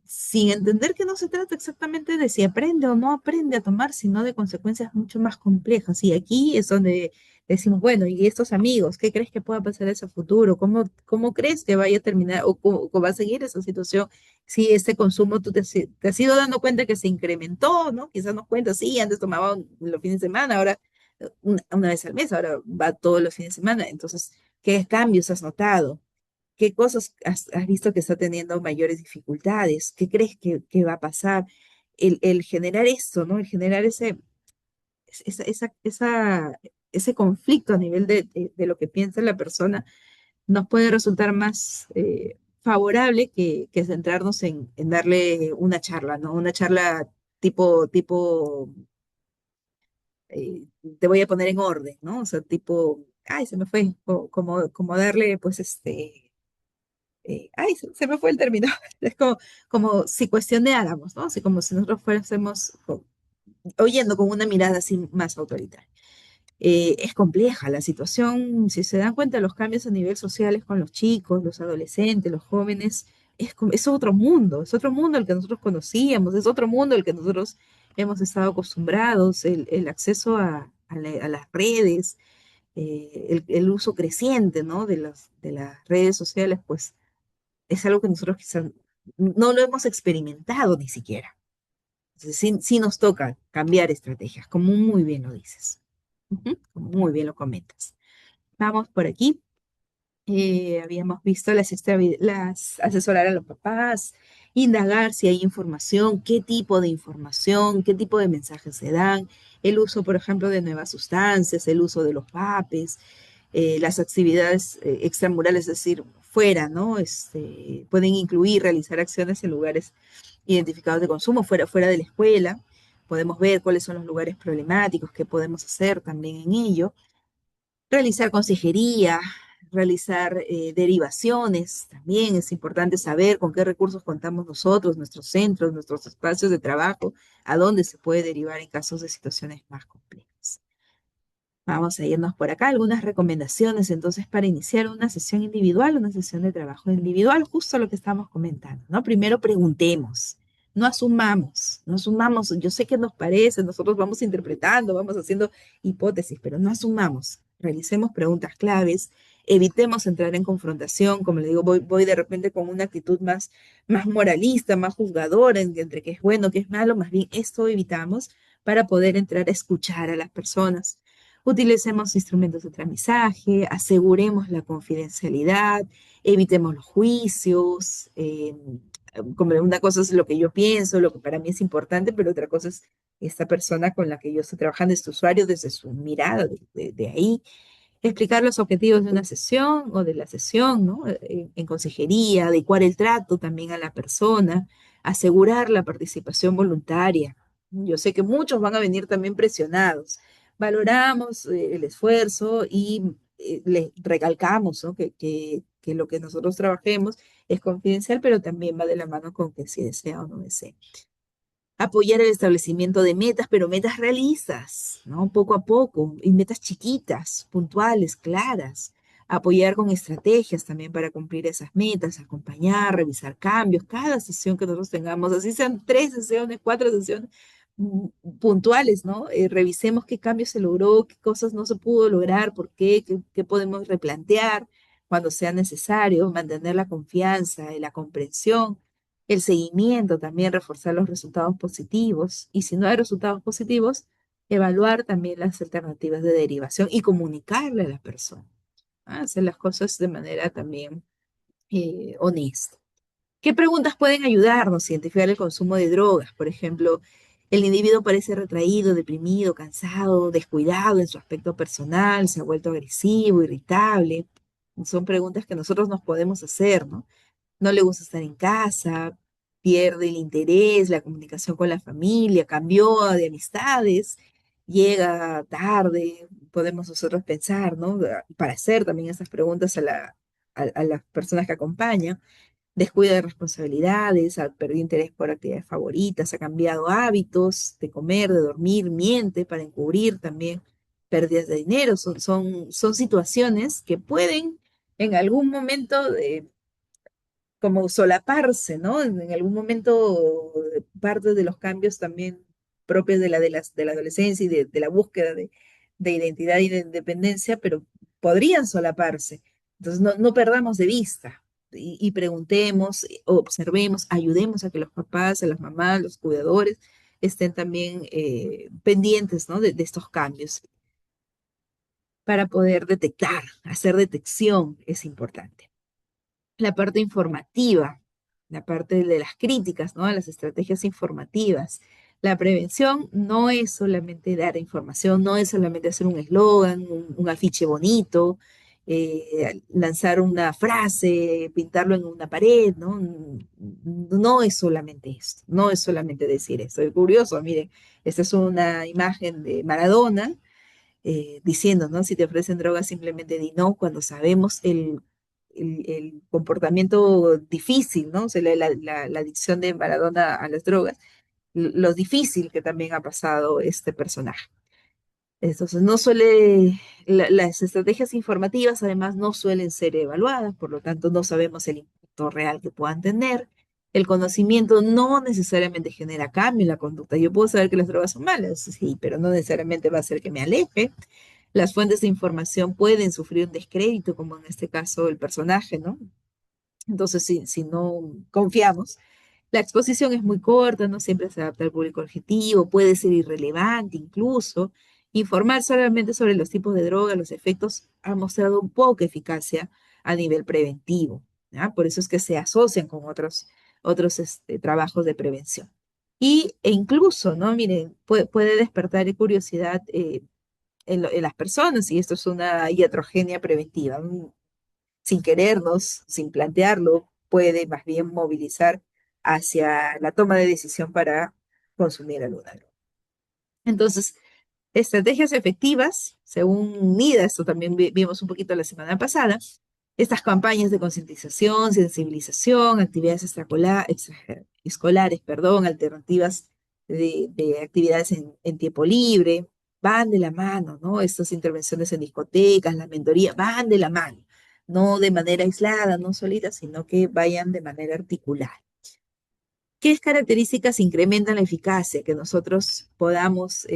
sin entender que no se trata exactamente de si aprende o no aprende a tomar, sino de consecuencias mucho más complejas. Y aquí es donde decimos, bueno, y estos amigos, ¿qué crees que pueda pasar en ese futuro? ¿Cómo crees que vaya a terminar o va a seguir esa situación si este consumo tú te has ido dando cuenta que se incrementó, ¿no? Quizás nos cuentas, sí, antes tomaba los fines de semana, ahora una vez al mes, ahora va todos los fines de semana. Entonces, ¿qué cambios has notado? ¿Qué cosas has visto que está teniendo mayores dificultades? ¿Qué crees que va a pasar? El generar esto, ¿no? El generar ese conflicto a nivel de lo que piensa la persona nos puede resultar más favorable que centrarnos en darle una charla, ¿no? Una charla tipo, te voy a poner en orden, ¿no? O sea, tipo, ay, se me fue, como darle, pues, ay, se me fue el término. Es como si cuestionáramos, ¿no? Así como si nosotros fuésemos oyendo con una mirada así más autoritaria. Es compleja la situación, si se dan cuenta, los cambios a nivel social con los chicos, los adolescentes, los jóvenes, es otro mundo el que nosotros conocíamos, es otro mundo el que nosotros hemos estado acostumbrados, el acceso a las redes, el uso creciente, ¿no? de las redes sociales, pues es algo que nosotros quizás no lo hemos experimentado ni siquiera. Entonces, sí nos toca cambiar estrategias, como muy bien lo dices. Ujú, como muy bien lo comentas. Vamos por aquí. Habíamos visto las asesorar a los papás, indagar si hay información, qué tipo de mensajes se dan, el uso, por ejemplo, de nuevas sustancias, el uso de los vapes, las actividades extramurales, es decir, fuera, ¿no? Pueden incluir realizar acciones en lugares identificados de consumo, fuera de la escuela. Podemos ver cuáles son los lugares problemáticos, qué podemos hacer también en ello. Realizar consejería, realizar derivaciones, también es importante saber con qué recursos contamos nosotros, nuestros centros, nuestros espacios de trabajo, a dónde se puede derivar en casos de situaciones más complejas. Vamos a irnos por acá, algunas recomendaciones entonces para iniciar una sesión individual, una sesión de trabajo individual, justo lo que estamos comentando, ¿no? Primero preguntemos, no asumamos, yo sé que nos parece, nosotros vamos interpretando, vamos haciendo hipótesis, pero no asumamos, realicemos preguntas claves, evitemos entrar en confrontación, como le digo, voy de repente con una actitud más moralista, más juzgadora, entre qué es bueno, qué es malo, más bien esto evitamos para poder entrar a escuchar a las personas. Utilicemos instrumentos de tramizaje, aseguremos la confidencialidad, evitemos los juicios. Como una cosa es lo que yo pienso, lo que para mí es importante, pero otra cosa es esta persona con la que yo estoy trabajando, este usuario, desde su mirada, de ahí. Explicar los objetivos de una sesión o de la sesión, ¿no? En consejería, adecuar el trato también a la persona, asegurar la participación voluntaria. Yo sé que muchos van a venir también presionados. Valoramos el esfuerzo y le recalcamos, ¿no? Que lo que nosotros trabajemos es confidencial, pero también va de la mano con que si desea o no desea. Apoyar el establecimiento de metas, pero metas realistas, ¿no? Poco a poco, y metas chiquitas, puntuales, claras. Apoyar con estrategias también para cumplir esas metas, acompañar, revisar cambios, cada sesión que nosotros tengamos, así sean 3 sesiones, 4 sesiones puntuales, ¿no? Revisemos qué cambio se logró, qué cosas no se pudo lograr, por qué podemos replantear cuando sea necesario, mantener la confianza y la comprensión, el seguimiento, también reforzar los resultados positivos, y si no hay resultados positivos, evaluar también las alternativas de derivación y comunicarle a la persona, ¿ah? Hacer las cosas de manera también honesta. ¿Qué preguntas pueden ayudarnos a identificar el consumo de drogas? Por ejemplo, el individuo parece retraído, deprimido, cansado, descuidado en su aspecto personal, se ha vuelto agresivo, irritable. Son preguntas que nosotros nos podemos hacer, ¿no? No le gusta estar en casa, pierde el interés, la comunicación con la familia, cambió de amistades, llega tarde, podemos nosotros pensar, ¿no? Para hacer también esas preguntas a las personas que acompañan. descuida de responsabilidades, ha perdido interés por actividades favoritas, ha cambiado hábitos de comer, de dormir, miente para encubrir también pérdidas de dinero. Son situaciones que pueden en algún momento como solaparse, ¿no? En algún momento parte de los cambios también propios de la adolescencia y de la búsqueda de identidad y de independencia, pero podrían solaparse. Entonces no perdamos de vista y preguntemos, observemos, ayudemos a que los papás, a las mamás, los cuidadores estén también pendientes, ¿no? De estos cambios para poder detectar, hacer detección es importante. La parte informativa, la parte de las críticas, ¿no? Las estrategias informativas. La prevención no es solamente dar información, no es solamente hacer un eslogan, un afiche bonito, lanzar una frase, pintarlo en una pared, ¿no? No es solamente esto, no es solamente decir eso. Es curioso, miren, esta es una imagen de Maradona diciendo, ¿no? Si te ofrecen drogas, simplemente di no, cuando sabemos el comportamiento difícil, ¿no? O sea, la adicción de Maradona a las drogas, lo difícil que también ha pasado este personaje. Entonces, no suele, las estrategias informativas además no suelen ser evaluadas, por lo tanto no sabemos el impacto real que puedan tener. El conocimiento no necesariamente genera cambio en la conducta. Yo puedo saber que las drogas son malas, sí, pero no necesariamente va a hacer que me aleje. Las fuentes de información pueden sufrir un descrédito, como en este caso el personaje, ¿no? Entonces, si no confiamos, la exposición es muy corta, no siempre se adapta al público objetivo, puede ser irrelevante incluso. Informar solamente sobre los tipos de droga, los efectos, ha mostrado poca eficacia a nivel preventivo, ¿ya? Por eso es que se asocian con otros trabajos de prevención. E incluso, ¿no? Miren, puede despertar curiosidad en las personas, y esto es una iatrogenia preventiva. Sin querernos, sin plantearlo, puede más bien movilizar hacia la toma de decisión para consumir alguna droga. Entonces, estrategias efectivas, según NIDA, esto también vimos un poquito la semana pasada, estas campañas de concientización, sensibilización, actividades extraescolares, perdón, alternativas de actividades en tiempo libre, van de la mano, ¿no? Estas intervenciones en discotecas, la mentoría, van de la mano, no de manera aislada, no solita, sino que vayan de manera articulada. ¿Qué características incrementan la eficacia? Que nosotros podamos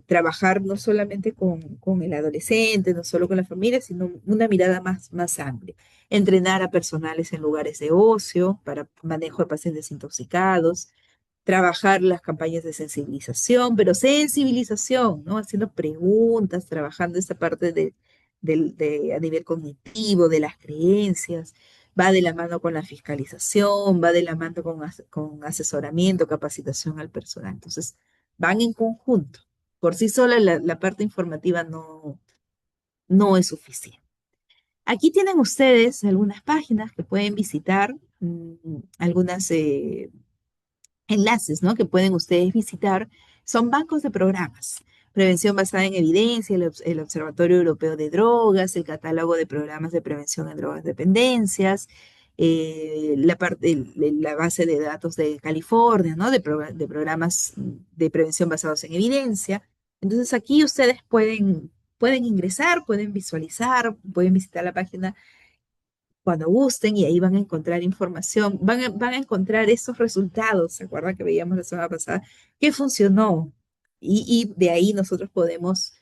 trabajar no solamente con el adolescente, no solo con la familia, sino una mirada más amplia. Entrenar a personales en lugares de ocio para manejo de pacientes intoxicados, trabajar las campañas de sensibilización, pero sensibilización, ¿no? Haciendo preguntas, trabajando esta parte a nivel cognitivo, de las creencias, va de la mano con la fiscalización, va de la mano con asesoramiento, capacitación al personal. Entonces, van en conjunto. Por sí sola la parte informativa no es suficiente. Aquí tienen ustedes algunas páginas que pueden visitar, algunas enlaces, ¿no? Que pueden ustedes visitar, son bancos de programas. Prevención basada en evidencia, el Observatorio Europeo de Drogas, el catálogo de programas de prevención en drogas dependencias, la base de datos de California, ¿no? De programas de prevención basados en evidencia. Entonces aquí ustedes pueden ingresar, pueden visualizar, pueden visitar la página cuando gusten y ahí van a encontrar información, van a encontrar esos resultados, ¿se acuerdan que veíamos la semana pasada? ¿Qué funcionó? Y de ahí nosotros podemos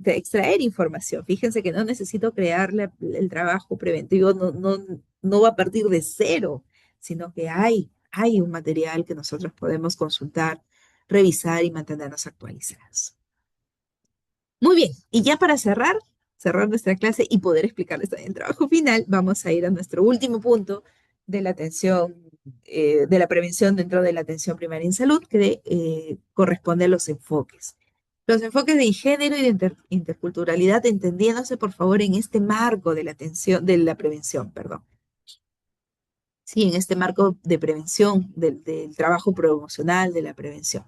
extraer información. Fíjense que no necesito crear el trabajo preventivo, no va a partir de cero, sino que hay un material que nosotros podemos consultar, revisar y mantenernos actualizados. Muy bien, y ya para cerrar nuestra clase y poder explicarles también el trabajo final, vamos a ir a nuestro último punto de la atención, de la prevención dentro de la atención primaria en salud, que corresponde a los enfoques. Los enfoques de género y de interculturalidad, entendiéndose, por favor, en este marco de la atención, de la prevención, perdón. Sí, en este marco de prevención, del trabajo promocional de la prevención.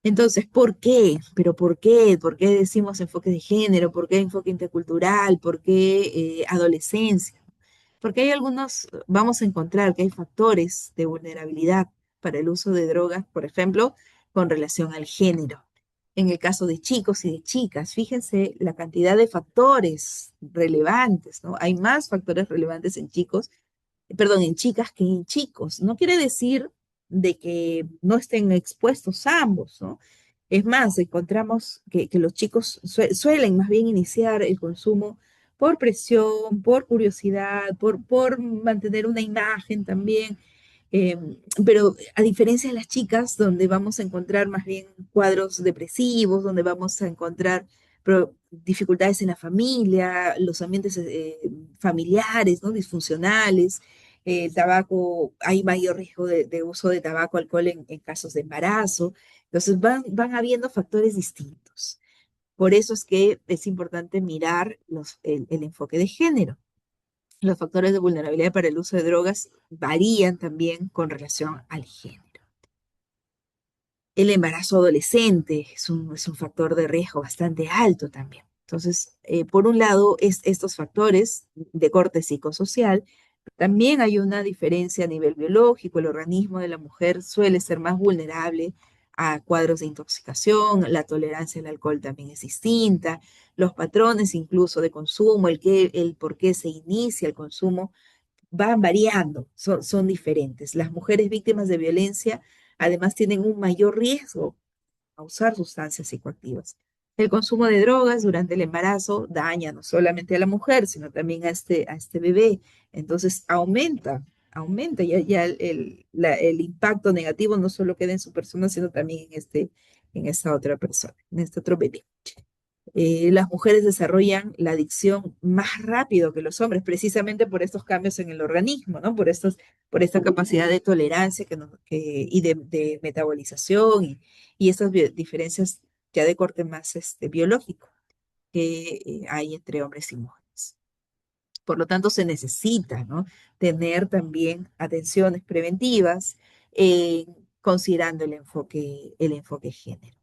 Entonces, ¿por qué? ¿Pero por qué? ¿Por qué decimos enfoque de género? ¿Por qué enfoque intercultural? ¿Por qué adolescencia? porque hay algunos, vamos a encontrar que hay factores de vulnerabilidad para el uso de drogas, por ejemplo, con relación al género. En el caso de chicos y de chicas, fíjense la cantidad de factores relevantes, ¿no? Hay más factores relevantes en chicos, perdón, en chicas que en chicos. No quiere decir de que no estén expuestos ambos, ¿no? Es más, encontramos que los chicos suelen más bien iniciar el consumo por presión, por curiosidad, por mantener una imagen también. eh, pero a diferencia de las chicas, donde vamos a encontrar más bien cuadros depresivos, donde vamos a encontrar dificultades en la familia, los ambientes familiares, ¿no? Disfuncionales, el tabaco, hay mayor riesgo de uso de tabaco, alcohol en casos de embarazo. Entonces van habiendo factores distintos. Por eso es que es importante mirar el enfoque de género. Los factores de vulnerabilidad para el uso de drogas varían también con relación al género. El embarazo adolescente es un factor de riesgo bastante alto también. Entonces, por un lado, estos factores de corte psicosocial, también hay una diferencia a nivel biológico. El organismo de la mujer suele ser más vulnerable a cuadros de intoxicación, la tolerancia al alcohol también es distinta, los patrones incluso de consumo, el por qué se inicia el consumo, van variando, son diferentes. Las mujeres víctimas de violencia además tienen un mayor riesgo a usar sustancias psicoactivas. El consumo de drogas durante el embarazo daña no solamente a la mujer, sino también a este bebé. Entonces aumenta ya el impacto negativo no solo queda en su persona, sino también en esta otra persona, en este otro bebé. Las mujeres desarrollan la adicción más rápido que los hombres, precisamente por estos cambios en el organismo, ¿no? Por esta capacidad de tolerancia y de metabolización y estas diferencias ya de corte más biológico que hay entre hombres y mujeres. Por lo tanto, se necesita, ¿no? Tener también atenciones preventivas, considerando el enfoque género.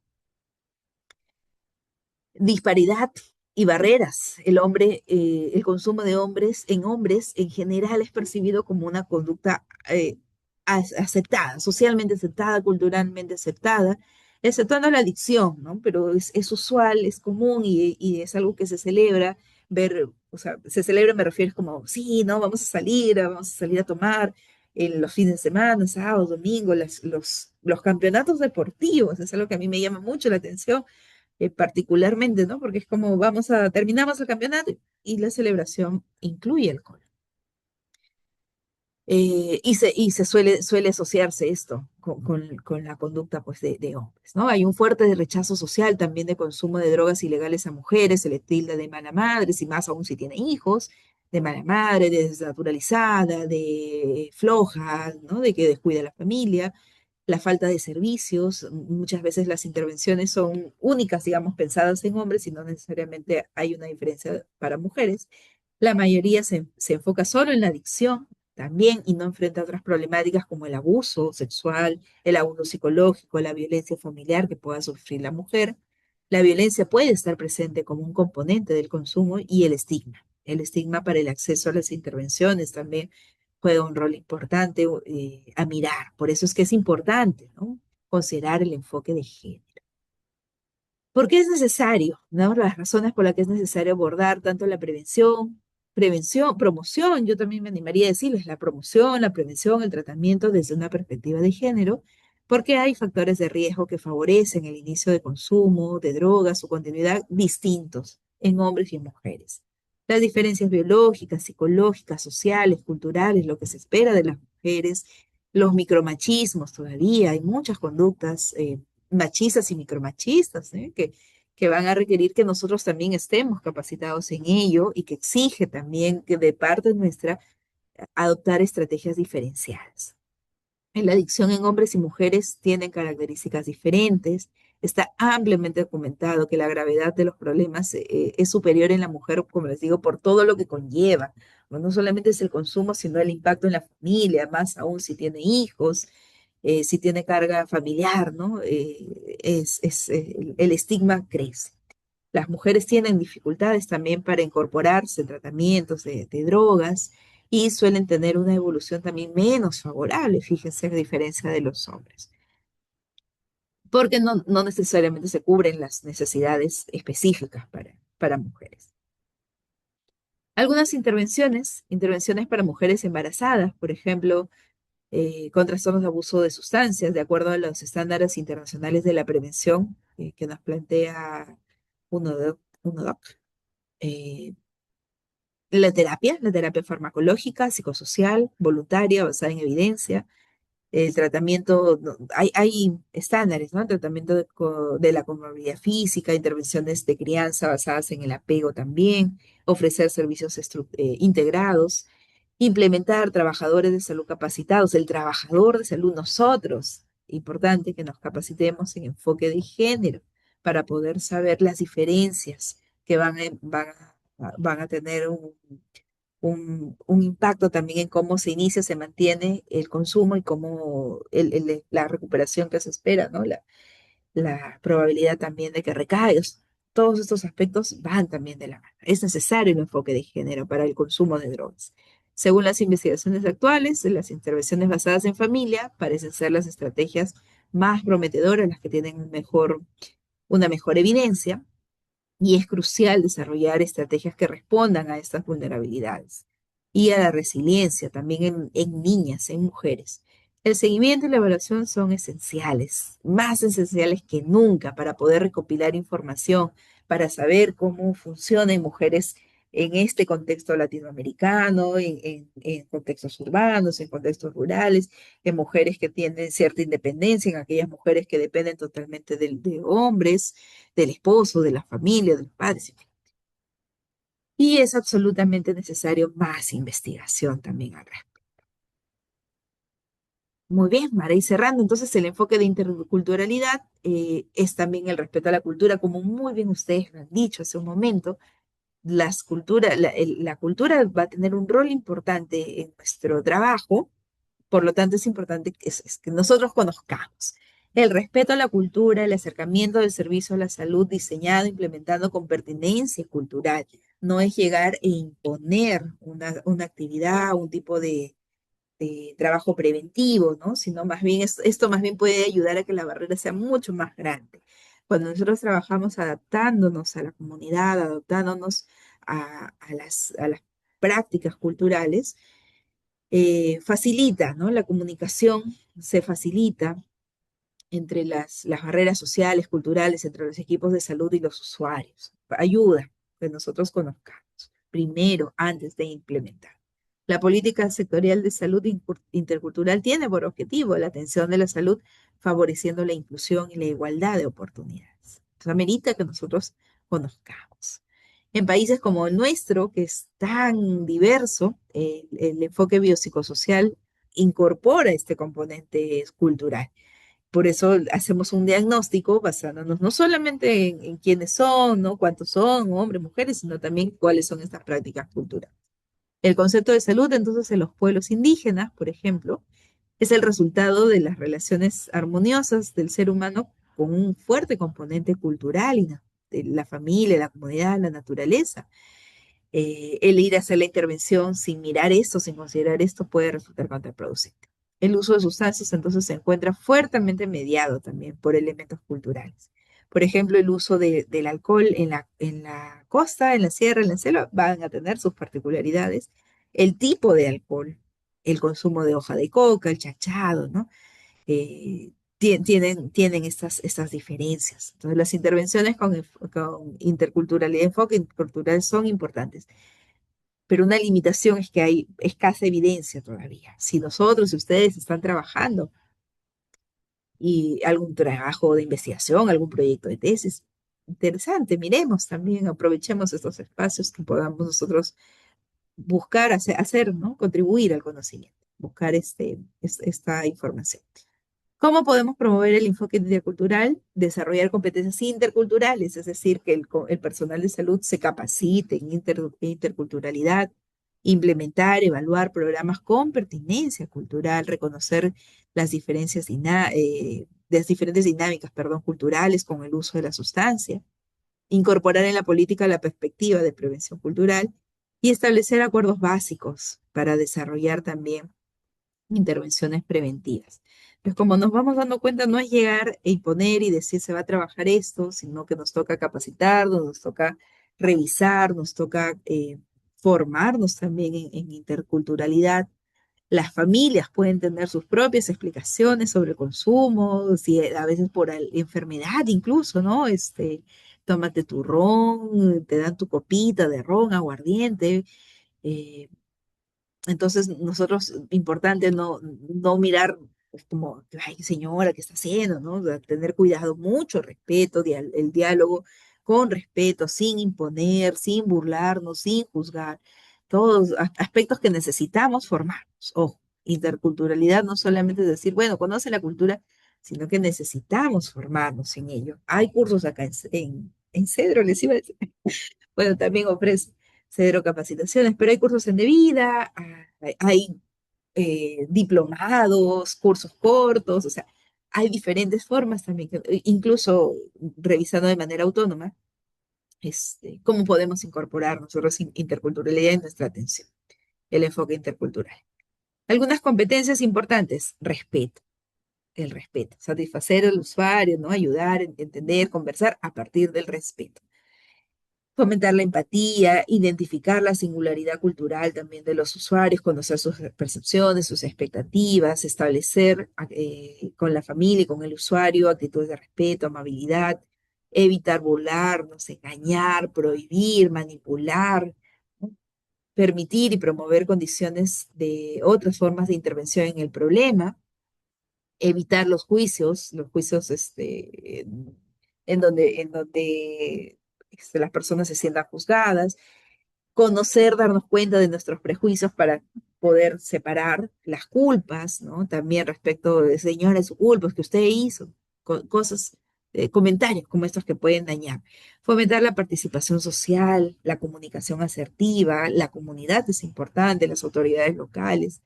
Disparidad y barreras. El consumo de hombres en general es percibido como una conducta aceptada, socialmente aceptada, culturalmente aceptada, exceptuando la adicción, ¿no? Pero es usual, es común y es algo que se celebra ver, o sea, se celebra, me refiero como, sí, ¿no? Vamos a salir a tomar en los fines de semana, sábado, domingo, los campeonatos deportivos, es algo que a mí me llama mucho la atención particularmente, ¿no? Porque es como terminamos el campeonato y la celebración incluye alcohol. Y se suele asociarse esto con la conducta pues, de hombres, ¿no? Hay un fuerte rechazo social también de consumo de drogas ilegales a mujeres, se le tilda de mala madre, y más aún si tiene hijos, de mala madre, de desnaturalizada, de floja, ¿no? De que descuida a la familia, la falta de servicios. Muchas veces las intervenciones son únicas, digamos, pensadas en hombres y no necesariamente hay una diferencia para mujeres. La mayoría se enfoca solo en la adicción también y no enfrenta otras problemáticas como el abuso sexual, el abuso psicológico, la violencia familiar que pueda sufrir la mujer. La violencia puede estar presente como un componente del consumo y el estigma. El estigma para el acceso a las intervenciones también juega un rol importante a mirar. Por eso es que es importante, ¿no? Considerar el enfoque de género. ¿Por qué es necesario? ¿No? Las razones por las que es necesario abordar tanto la promoción, yo también me animaría a decirles la promoción, la prevención, el tratamiento desde una perspectiva de género, porque hay factores de riesgo que favorecen el inicio de consumo de drogas o continuidad distintos en hombres y en mujeres. Las diferencias biológicas, psicológicas, sociales, culturales, lo que se espera de las mujeres, los micromachismos todavía, hay muchas conductas machistas y micromachistas, que van a requerir que nosotros también estemos capacitados en ello y que exige también que de parte nuestra adoptar estrategias diferenciadas. La adicción en hombres y mujeres tiene características diferentes. Está ampliamente documentado que la gravedad de los problemas es superior en la mujer, como les digo, por todo lo que conlleva. No solamente es el consumo, sino el impacto en la familia, más aún si tiene hijos, si tiene carga familiar, ¿no? El estigma crece. Las mujeres tienen dificultades también para incorporarse en tratamientos de drogas. y suelen tener una evolución también menos favorable, fíjense, a diferencia de los hombres, porque no necesariamente se cubren las necesidades específicas para mujeres. Algunas intervenciones para mujeres embarazadas, por ejemplo, con trastornos de abuso de sustancias, de acuerdo a los estándares internacionales de la prevención que nos plantea UNODOC. Eh, la terapia farmacológica, psicosocial, voluntaria, basada en evidencia, el tratamiento, hay estándares, ¿no? El tratamiento de la comorbilidad física, intervenciones de crianza basadas en el apego también, ofrecer servicios integrados, implementar trabajadores de salud capacitados, el trabajador de salud, nosotros, importante que nos capacitemos en enfoque de género para poder saber las diferencias que van a tener un impacto también en cómo se inicia, se mantiene el consumo y cómo la recuperación que se espera, ¿no? La probabilidad también de que recaigas. Todos estos aspectos van también de la mano. Es necesario un enfoque de género para el consumo de drogas. Según las investigaciones actuales, las intervenciones basadas en familia parecen ser las estrategias más prometedoras, las que tienen una mejor evidencia, y es crucial desarrollar estrategias que respondan a estas vulnerabilidades y a la resiliencia también en niñas, en mujeres. El seguimiento y la evaluación son esenciales, más esenciales que nunca para poder recopilar información, para saber cómo funciona en mujeres en este contexto latinoamericano, en contextos urbanos, en contextos rurales, en mujeres que tienen cierta independencia, en aquellas mujeres que dependen totalmente de hombres, del esposo, de la familia, de los padres. Y es absolutamente necesario más investigación también al respecto. Muy bien, Mara, y cerrando, entonces el enfoque de interculturalidad es también el respeto a la cultura, como muy bien ustedes lo han dicho hace un momento. La cultura va a tener un rol importante en nuestro trabajo. Por lo tanto, es importante es que nosotros conozcamos el respeto a la cultura, el acercamiento del servicio a la salud diseñado, implementado con pertinencia cultural. No es llegar e imponer una actividad, un tipo de trabajo preventivo, ¿no? Sino más bien, esto más bien puede ayudar a que la barrera sea mucho más grande. Cuando nosotros trabajamos adaptándonos a la comunidad, adaptándonos a las prácticas culturales, facilita, ¿no? La comunicación se facilita entre las barreras sociales, culturales, entre los equipos de salud y los usuarios. Ayuda que nosotros conozcamos primero antes de implementar. La política sectorial de salud intercultural tiene por objetivo la atención de la salud, favoreciendo la inclusión y la igualdad de oportunidades. Entonces, amerita que nosotros conozcamos. En países como el nuestro, que es tan diverso, el enfoque biopsicosocial incorpora este componente cultural. Por eso hacemos un diagnóstico basándonos no solamente en quiénes son, ¿no? Cuántos son, hombres, mujeres, sino también cuáles son estas prácticas culturales. El concepto de salud, entonces, en los pueblos indígenas, por ejemplo, es el resultado de las relaciones armoniosas del ser humano con un fuerte componente cultural y de la familia, la comunidad, la naturaleza. El ir a hacer la intervención sin mirar esto, sin considerar esto, puede resultar contraproducente. El uso de sustancias entonces se encuentra fuertemente mediado también por elementos culturales. Por ejemplo, el uso del alcohol en la costa, en la sierra, en la selva, van a tener sus particularidades. El tipo de alcohol, el consumo de hoja de coca, el chachado, ¿no? Tienen estas diferencias. Entonces, las intervenciones con interculturalidad, enfoque intercultural son importantes, pero una limitación es que hay escasa evidencia todavía. Si nosotros y ustedes están trabajando y algún trabajo de investigación, algún proyecto de tesis, interesante, miremos también, aprovechemos estos espacios que podamos nosotros buscar hacer, ¿no? Contribuir al conocimiento, buscar esta información. ¿Cómo podemos promover el enfoque intercultural? Desarrollar competencias interculturales, es decir, que el personal de salud se capacite en interculturalidad, implementar, evaluar programas con pertinencia cultural, reconocer las diferentes dinámicas, perdón, culturales con el uso de la sustancia, incorporar en la política la perspectiva de prevención cultural y establecer acuerdos básicos para desarrollar también intervenciones preventivas. Pues como nos vamos dando cuenta, no es llegar e imponer y decir se va a trabajar esto, sino que nos toca capacitarnos, nos toca revisar, nos toca formarnos también en interculturalidad. Las familias pueden tener sus propias explicaciones sobre el consumo, si a veces por enfermedad incluso, ¿no? Tómate tu ron, te dan tu copita de ron, aguardiente. eh, entonces, nosotros, importante no mirar pues, como, ay, señora, ¿qué está haciendo? ¿No? O sea, tener cuidado, mucho respeto, el diálogo con respeto, sin imponer, sin burlarnos, sin juzgar. Todos aspectos que necesitamos formarnos. Ojo, interculturalidad no solamente es decir, bueno, conoce la cultura, sino que necesitamos formarnos en ello. Hay cursos acá en Cedro, les iba a decir. Bueno, también ofrece Cedro Capacitaciones, pero hay cursos en de vida, hay diplomados, cursos cortos, o sea, hay diferentes formas también, incluso revisando de manera autónoma, cómo podemos incorporar nosotros interculturalidad en nuestra atención, el enfoque intercultural. Algunas competencias importantes, respeto, el respeto, satisfacer al usuario, ¿no? Ayudar, entender, conversar a partir del respeto. Fomentar la empatía, identificar la singularidad cultural también de los usuarios, conocer sus percepciones, sus expectativas, establecer con la familia y con el usuario actitudes de respeto, amabilidad, evitar burlarnos, engañar, prohibir, manipular, ¿no? Permitir y promover condiciones de otras formas de intervención en el problema, evitar los juicios en donde las personas se sientan juzgadas, conocer, darnos cuenta de nuestros prejuicios para poder separar las culpas, ¿no? También respecto de, señora, su culpa, es que usted hizo, cosas, comentarios como estos que pueden dañar. Fomentar la participación social, la comunicación asertiva, la comunidad es importante, las autoridades locales,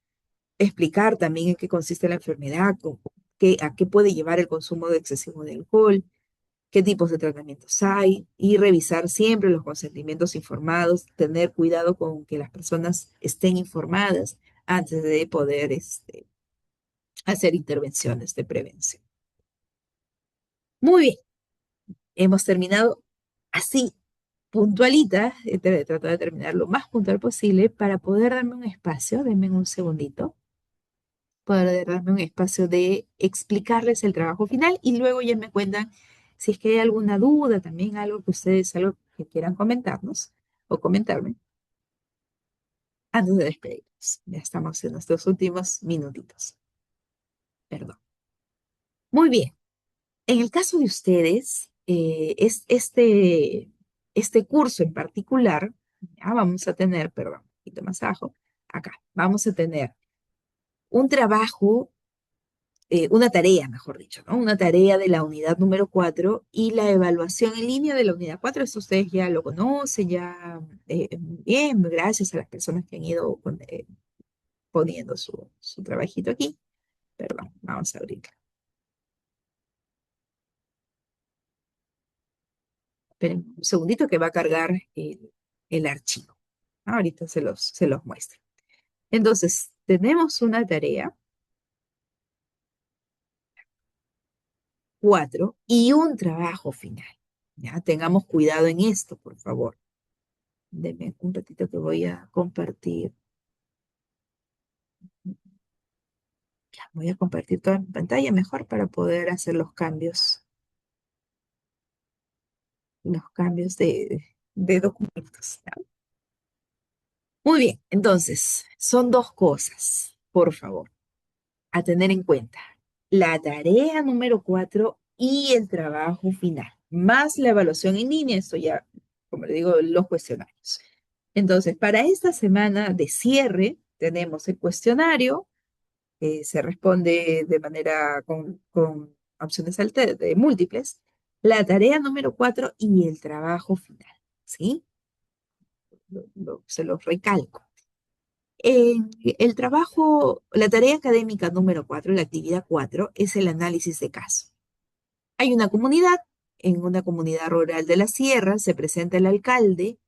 explicar también en qué consiste la enfermedad, a qué puede llevar el consumo de excesivo de alcohol, qué tipos de tratamientos hay y revisar siempre los consentimientos informados, tener cuidado con que las personas estén informadas antes de poder hacer intervenciones de prevención. Muy bien, hemos terminado así, puntualita, tratar de terminar lo más puntual posible para poder darme un espacio, denme un segundito poder darme un espacio de explicarles el trabajo final y luego ya me cuentan si es que hay alguna duda, también algo que quieran comentarnos o comentarme antes de despedirnos. Ya estamos en nuestros últimos minutitos. Perdón. Muy bien. En el caso de ustedes, este curso en particular, ya vamos a tener, perdón, un poquito más abajo, acá, vamos a tener un trabajo una tarea, mejor dicho, ¿no? Una tarea de la unidad número 4 y la evaluación en línea de la unidad 4. Esto ustedes ya lo conocen, ya bien, gracias a las personas que han ido poniendo su trabajito aquí. Perdón, vamos a abrirlo. Esperen un segundito que va a cargar el archivo. Ahorita se los muestro. Entonces, tenemos una tarea 4 y un trabajo final. Ya, tengamos cuidado en esto, por favor. Denme un ratito que voy a compartir. Ya, voy a compartir toda mi pantalla mejor para poder hacer los cambios de documentos. ¿Ya? Muy bien, entonces, son dos cosas, por favor, a tener en cuenta. La tarea número 4 y el trabajo final, más la evaluación en línea, esto ya, como le digo, los cuestionarios. Entonces, para esta semana de cierre, tenemos el cuestionario, se responde de manera con opciones múltiples, la tarea número 4 y el trabajo final, ¿sí? Se los recalco. El trabajo, la tarea académica número 4, la actividad 4, es el análisis de caso. Hay una comunidad, en una comunidad rural de la sierra, se presenta el alcalde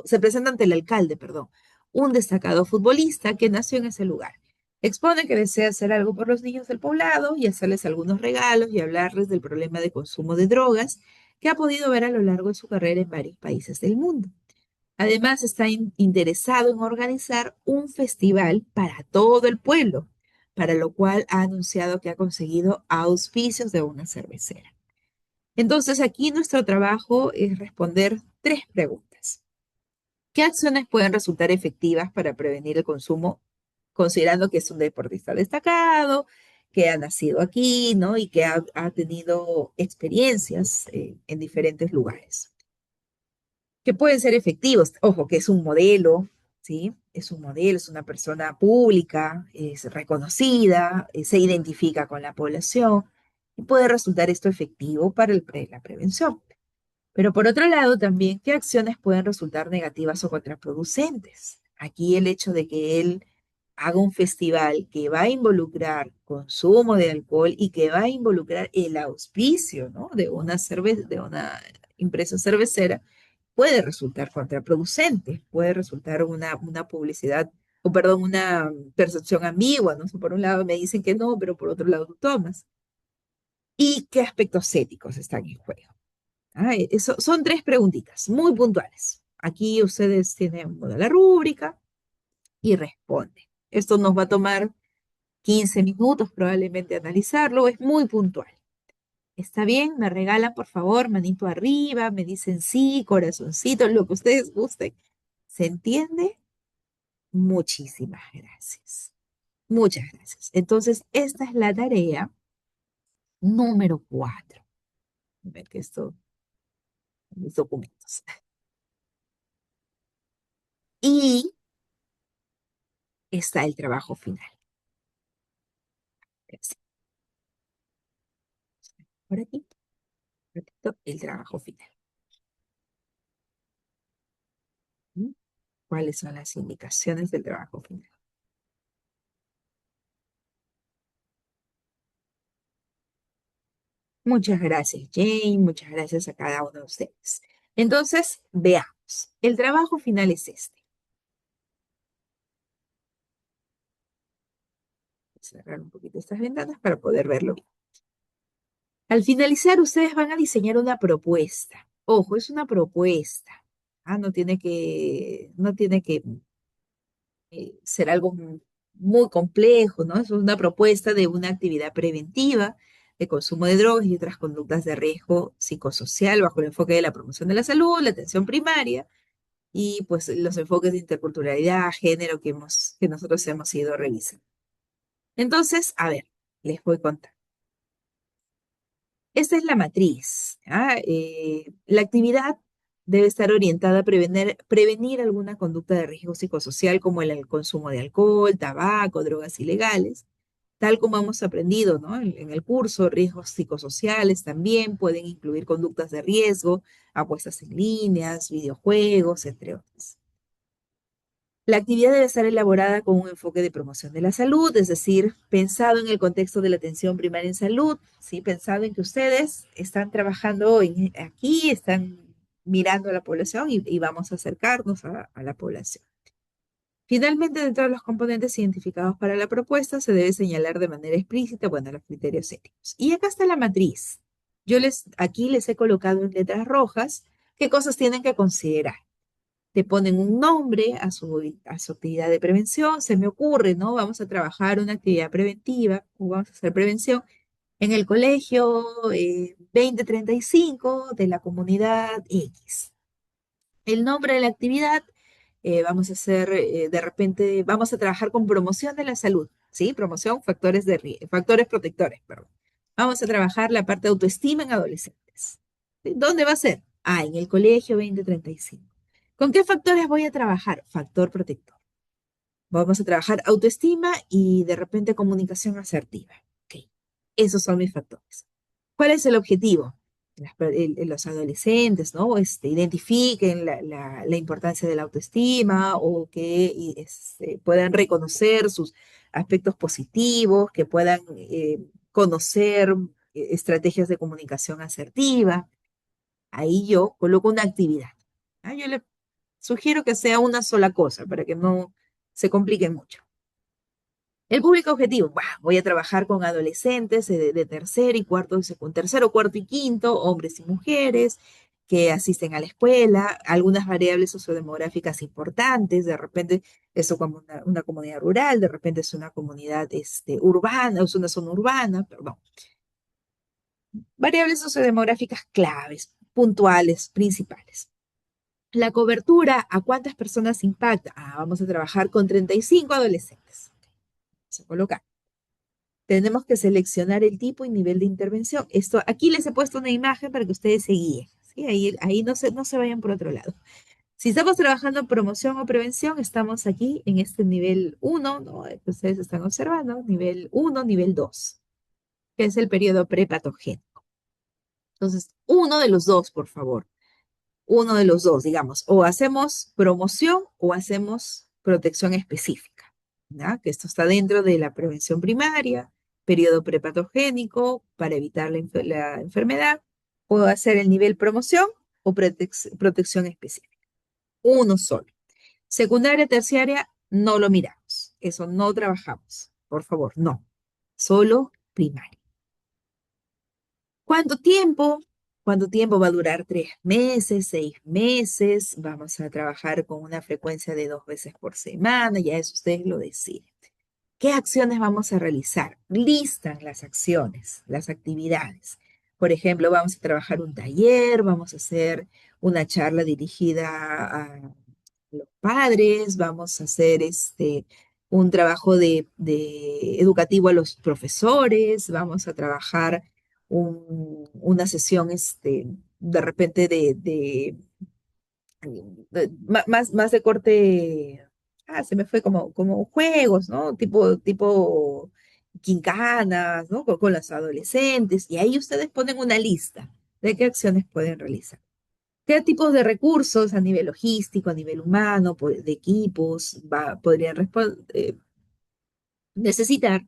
se presenta ante el alcalde, perdón, un destacado futbolista que nació en ese lugar. Expone que desea hacer algo por los niños del poblado y hacerles algunos regalos y hablarles del problema de consumo de drogas que ha podido ver a lo largo de su carrera en varios países del mundo. Además, está interesado en organizar un festival para todo el pueblo, para lo cual ha anunciado que ha conseguido auspicios de una cervecera. Entonces, aquí nuestro trabajo es responder tres preguntas. ¿Qué acciones pueden resultar efectivas para prevenir el consumo, considerando que es un deportista destacado, que ha nacido aquí, ¿no? Y que ha tenido experiencias en diferentes lugares? Que pueden ser efectivos. Ojo, que es un modelo, ¿sí? Es un modelo, es una persona pública, es reconocida, se identifica con la población y puede resultar esto efectivo para la prevención. Pero por otro lado, también, ¿qué acciones pueden resultar negativas o contraproducentes? Aquí el hecho de que él haga un festival que va a involucrar consumo de alcohol y que va a involucrar el auspicio, ¿no? De una empresa cervecera, puede resultar contraproducente, puede resultar una publicidad, o perdón, una percepción ambigua, ¿no? O sea, por un lado me dicen que no, pero por otro lado tú tomas. ¿Y qué aspectos éticos están en juego? Eso, son tres preguntitas muy puntuales. Aquí ustedes tienen la rúbrica y responden. Esto nos va a tomar 15 minutos probablemente analizarlo, es muy puntual. ¿Está bien? Me regalan, por favor, manito arriba, me dicen sí, corazoncito, lo que ustedes gusten. ¿Se entiende? Muchísimas gracias. Muchas gracias. Entonces, esta es la tarea número 4. A ver que esto, mis documentos. Y está el trabajo final. Gracias. Por aquí, repito, el trabajo final. ¿Mm? ¿Cuáles son las indicaciones del trabajo final? Muchas gracias, Jane. Muchas gracias a cada uno de ustedes. Entonces, veamos. El trabajo final es este. Voy a cerrar un poquito estas ventanas para poder verlo bien. Al finalizar, ustedes van a diseñar una propuesta. Ojo, es una propuesta. No tiene que ser algo muy complejo, ¿no? Es una propuesta de una actividad preventiva de consumo de drogas y otras conductas de riesgo psicosocial bajo el enfoque de la promoción de la salud, la atención primaria y pues los enfoques de interculturalidad, género que nosotros hemos ido revisando. Entonces, a ver, les voy a contar. Esta es la matriz. La actividad debe estar orientada a prevenir alguna conducta de riesgo psicosocial como el consumo de alcohol, tabaco, drogas ilegales, tal como hemos aprendido, ¿no? En el curso, riesgos psicosociales también pueden incluir conductas de riesgo, apuestas en líneas, videojuegos, entre otros. La actividad debe estar elaborada con un enfoque de promoción de la salud, es decir, pensado en el contexto de la atención primaria en salud, ¿sí? Pensado en que ustedes están trabajando aquí, están mirando a la población y vamos a acercarnos a la población. Finalmente, dentro de los componentes identificados para la propuesta, se debe señalar de manera explícita, bueno, los criterios éticos. Y acá está la matriz. Aquí les he colocado en letras rojas qué cosas tienen que considerar. Te ponen un nombre a su actividad de prevención. Se me ocurre, ¿no? Vamos a trabajar una actividad preventiva, o vamos a hacer prevención en el colegio 2035 de la comunidad X. El nombre de la actividad, vamos a hacer, de repente, vamos a trabajar con promoción de la salud, ¿sí? Promoción, factores protectores, perdón. Vamos a trabajar la parte de autoestima en adolescentes. ¿Sí? ¿Dónde va a ser? En el colegio 2035. ¿Con qué factores voy a trabajar? Factor protector. Vamos a trabajar autoestima y de repente comunicación asertiva. Ok, esos son mis factores. ¿Cuál es el objetivo? Los adolescentes, ¿no? Identifiquen la importancia de la autoestima o que puedan reconocer sus aspectos positivos, que puedan conocer estrategias de comunicación asertiva. Ahí yo coloco una actividad. ¿Ah? Yo le sugiero que sea una sola cosa para que no se complique mucho. El público objetivo, bah, voy a trabajar con adolescentes de tercer y cuarto, tercero, cuarto y quinto, hombres y mujeres que asisten a la escuela, algunas variables sociodemográficas importantes, de repente es como una comunidad rural, de repente es una comunidad urbana, es una zona urbana, perdón. Variables sociodemográficas claves, puntuales, principales. La cobertura, ¿a cuántas personas impacta? Ah, vamos a trabajar con 35 adolescentes. Se coloca. Tenemos que seleccionar el tipo y nivel de intervención. Esto, aquí les he puesto una imagen para que ustedes se guíen. ¿Sí? Ahí no se vayan por otro lado. Si estamos trabajando en promoción o prevención, estamos aquí en este nivel 1, ¿no? Que ustedes están observando, nivel 1, nivel 2, que es el periodo prepatogénico. Entonces, uno de los dos, por favor. Uno de los dos, digamos, o hacemos promoción o hacemos protección específica, ¿ya? Que esto está dentro de la prevención primaria, periodo prepatogénico para evitar la enfermedad, o hacer el nivel promoción o protección específica. Uno solo. Secundaria, terciaria, no lo miramos. Eso no trabajamos. Por favor, no. Solo primaria. ¿Cuánto tiempo? ¿Cuánto tiempo va a durar? 3 meses, 6 meses. Vamos a trabajar con una frecuencia de 2 veces por semana. Ya eso ustedes lo deciden. ¿Qué acciones vamos a realizar? Listan las acciones, las actividades. Por ejemplo, vamos a trabajar un taller, vamos a hacer una charla dirigida a los padres, vamos a hacer un trabajo educativo a los profesores, vamos a trabajar una sesión de repente más de corte, se me fue como juegos, ¿no? Tipo quincanas, ¿no? Con los adolescentes, y ahí ustedes ponen una lista de qué acciones pueden realizar. ¿Qué tipos de recursos a nivel logístico, a nivel humano, de equipos, podrían necesitar?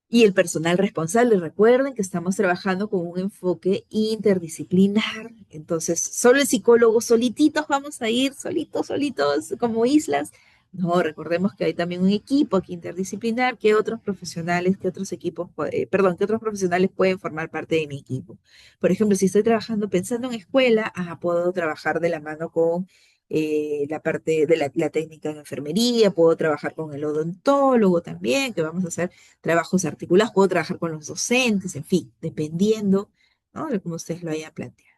Y el personal responsable, recuerden que estamos trabajando con un enfoque interdisciplinar. Entonces, solo el psicólogo solititos vamos a ir, solitos, como islas. No, recordemos que hay también un equipo aquí interdisciplinar, que otros profesionales, que otros equipos, que otros profesionales pueden formar parte de mi equipo. Por ejemplo, si estoy trabajando pensando en escuela, puedo trabajar de la mano con la parte de la técnica en enfermería, puedo trabajar con el odontólogo también, que vamos a hacer trabajos articulados, puedo trabajar con los docentes, en fin, dependiendo, ¿no? De cómo ustedes lo hayan planteado.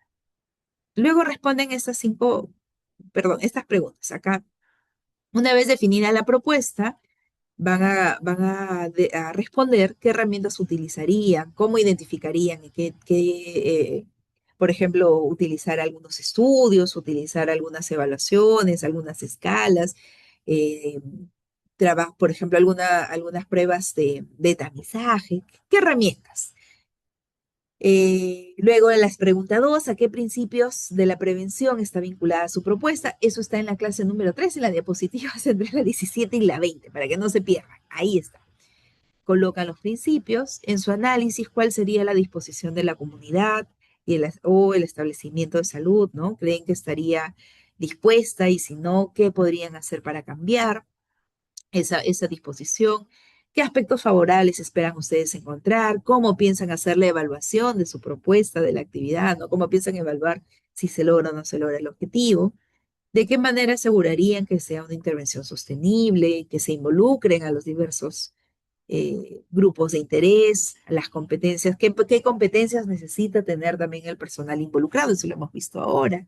Luego responden estas preguntas. Acá, una vez definida la propuesta, van a responder qué herramientas utilizarían, cómo identificarían y por ejemplo, utilizar algunos estudios, utilizar algunas evaluaciones, algunas escalas, eh, por ejemplo, algunas pruebas de tamizaje. ¿Qué herramientas? Luego, en las preguntas 2, ¿a qué principios de la prevención está vinculada su propuesta? Eso está en la clase número 3, en la diapositiva entre la 17 y la 20, para que no se pierdan. Ahí está. Colocan los principios. En su análisis, ¿cuál sería la disposición de la comunidad o el establecimiento de salud? ¿No? ¿Creen que estaría dispuesta? Y si no, ¿qué podrían hacer para cambiar esa disposición? ¿Qué aspectos favorables esperan ustedes encontrar? ¿Cómo piensan hacer la evaluación de su propuesta, de la actividad? ¿No? ¿Cómo piensan evaluar si se logra o no se logra el objetivo? ¿De qué manera asegurarían que sea una intervención sostenible, que se involucren a los diversos grupos de interés, las competencias? ¿Qué competencias necesita tener también el personal involucrado? Eso lo hemos visto ahora.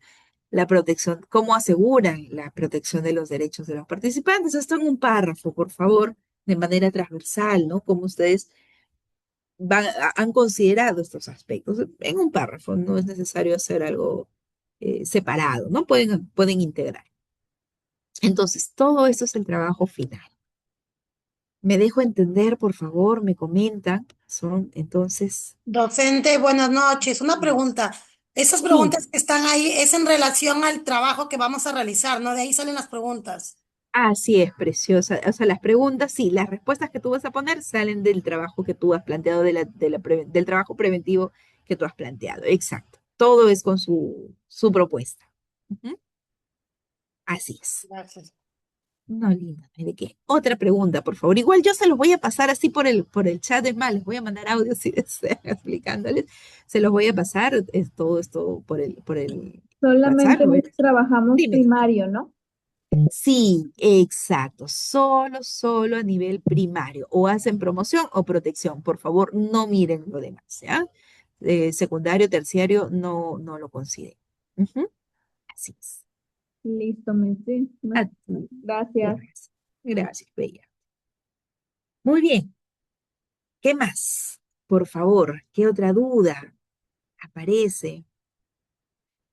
La protección, ¿cómo aseguran la protección de los derechos de los participantes? Esto en un párrafo, por favor, de manera transversal, ¿no? Cómo ustedes han considerado estos aspectos en un párrafo, no es necesario hacer algo separado, ¿no? Pueden integrar. Entonces, todo esto es el trabajo final. Me dejo entender, por favor, me comentan. Entonces, Docente, buenas noches. Una pregunta. Esas sí, preguntas que están ahí es en relación al trabajo que vamos a realizar, ¿no? De ahí salen las preguntas. así es, preciosa. O sea, las preguntas, sí, las respuestas que tú vas a poner salen del trabajo que tú has planteado, del trabajo preventivo que tú has planteado. Exacto. Todo es con su propuesta. Ujú. Así es. Gracias. No, linda, no hay de qué. Otra pregunta, por favor. Igual yo se los voy a pasar así por el chat, es más, les voy a mandar audio si desean explicándoles. Se los voy a pasar todo esto por el WhatsApp. Solamente trabajamos Dime. primario, ¿no? Sí, exacto. Solo a nivel primario. O hacen promoción o protección. Por favor, no miren lo demás, ¿ya? Secundario, terciario, no lo consideren. Ujú, así es. Listo, Miss. Sí, A ti. gracias. Gracias. Gracias, Bella. Muy bien. ¿Qué más? Por favor, ¿qué otra duda aparece?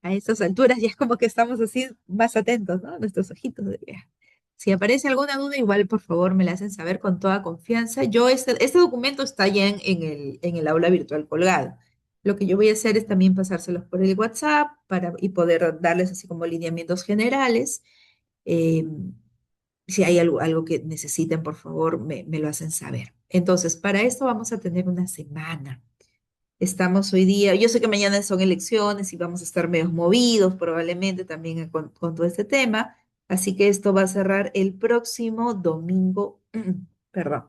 A estas alturas ya es como que estamos así más atentos, ¿no? Nuestros ojitos. Si aparece alguna duda, igual por favor me la hacen saber con toda confianza. Este documento está ya en el aula virtual colgado. Lo que yo voy a hacer es también pasárselos por el WhatsApp y poder darles así como lineamientos generales. Eh, si hay algo que necesiten, por favor, me lo hacen saber. Entonces, para esto vamos a tener una semana. Estamos hoy día, yo sé que mañana son elecciones y vamos a estar medio movidos probablemente también con todo este tema, así que esto va a cerrar el próximo domingo, perdón,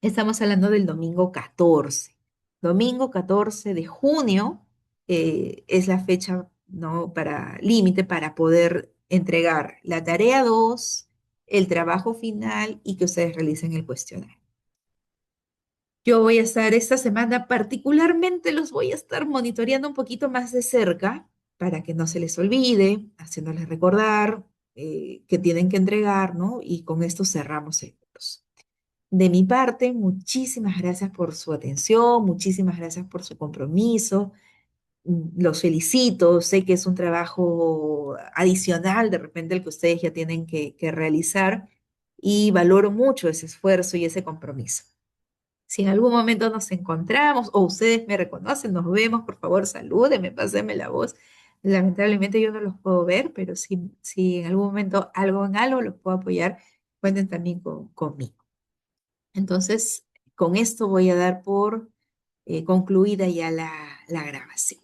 estamos hablando del domingo 14. Domingo 14 de junio es la fecha, ¿no? Para límite para poder entregar la tarea 2, el trabajo final y que ustedes realicen el cuestionario. Yo voy a estar esta semana, particularmente los voy a estar monitoreando un poquito más de cerca para que no se les olvide, haciéndoles recordar que tienen que entregar, ¿no? Y con esto cerramos el curso. De mi parte, muchísimas gracias por su atención, muchísimas gracias por su compromiso. Los felicito, sé que es un trabajo adicional de repente el que ustedes ya tienen que realizar y valoro mucho ese esfuerzo y ese compromiso. Si en algún momento nos encontramos o ustedes me reconocen, nos vemos, por favor, salúdenme, pásenme la voz. Lamentablemente yo no los puedo ver, pero si en algún momento algo en algo los puedo apoyar, cuenten también conmigo. Entonces, con esto voy a dar por concluida ya la grabación.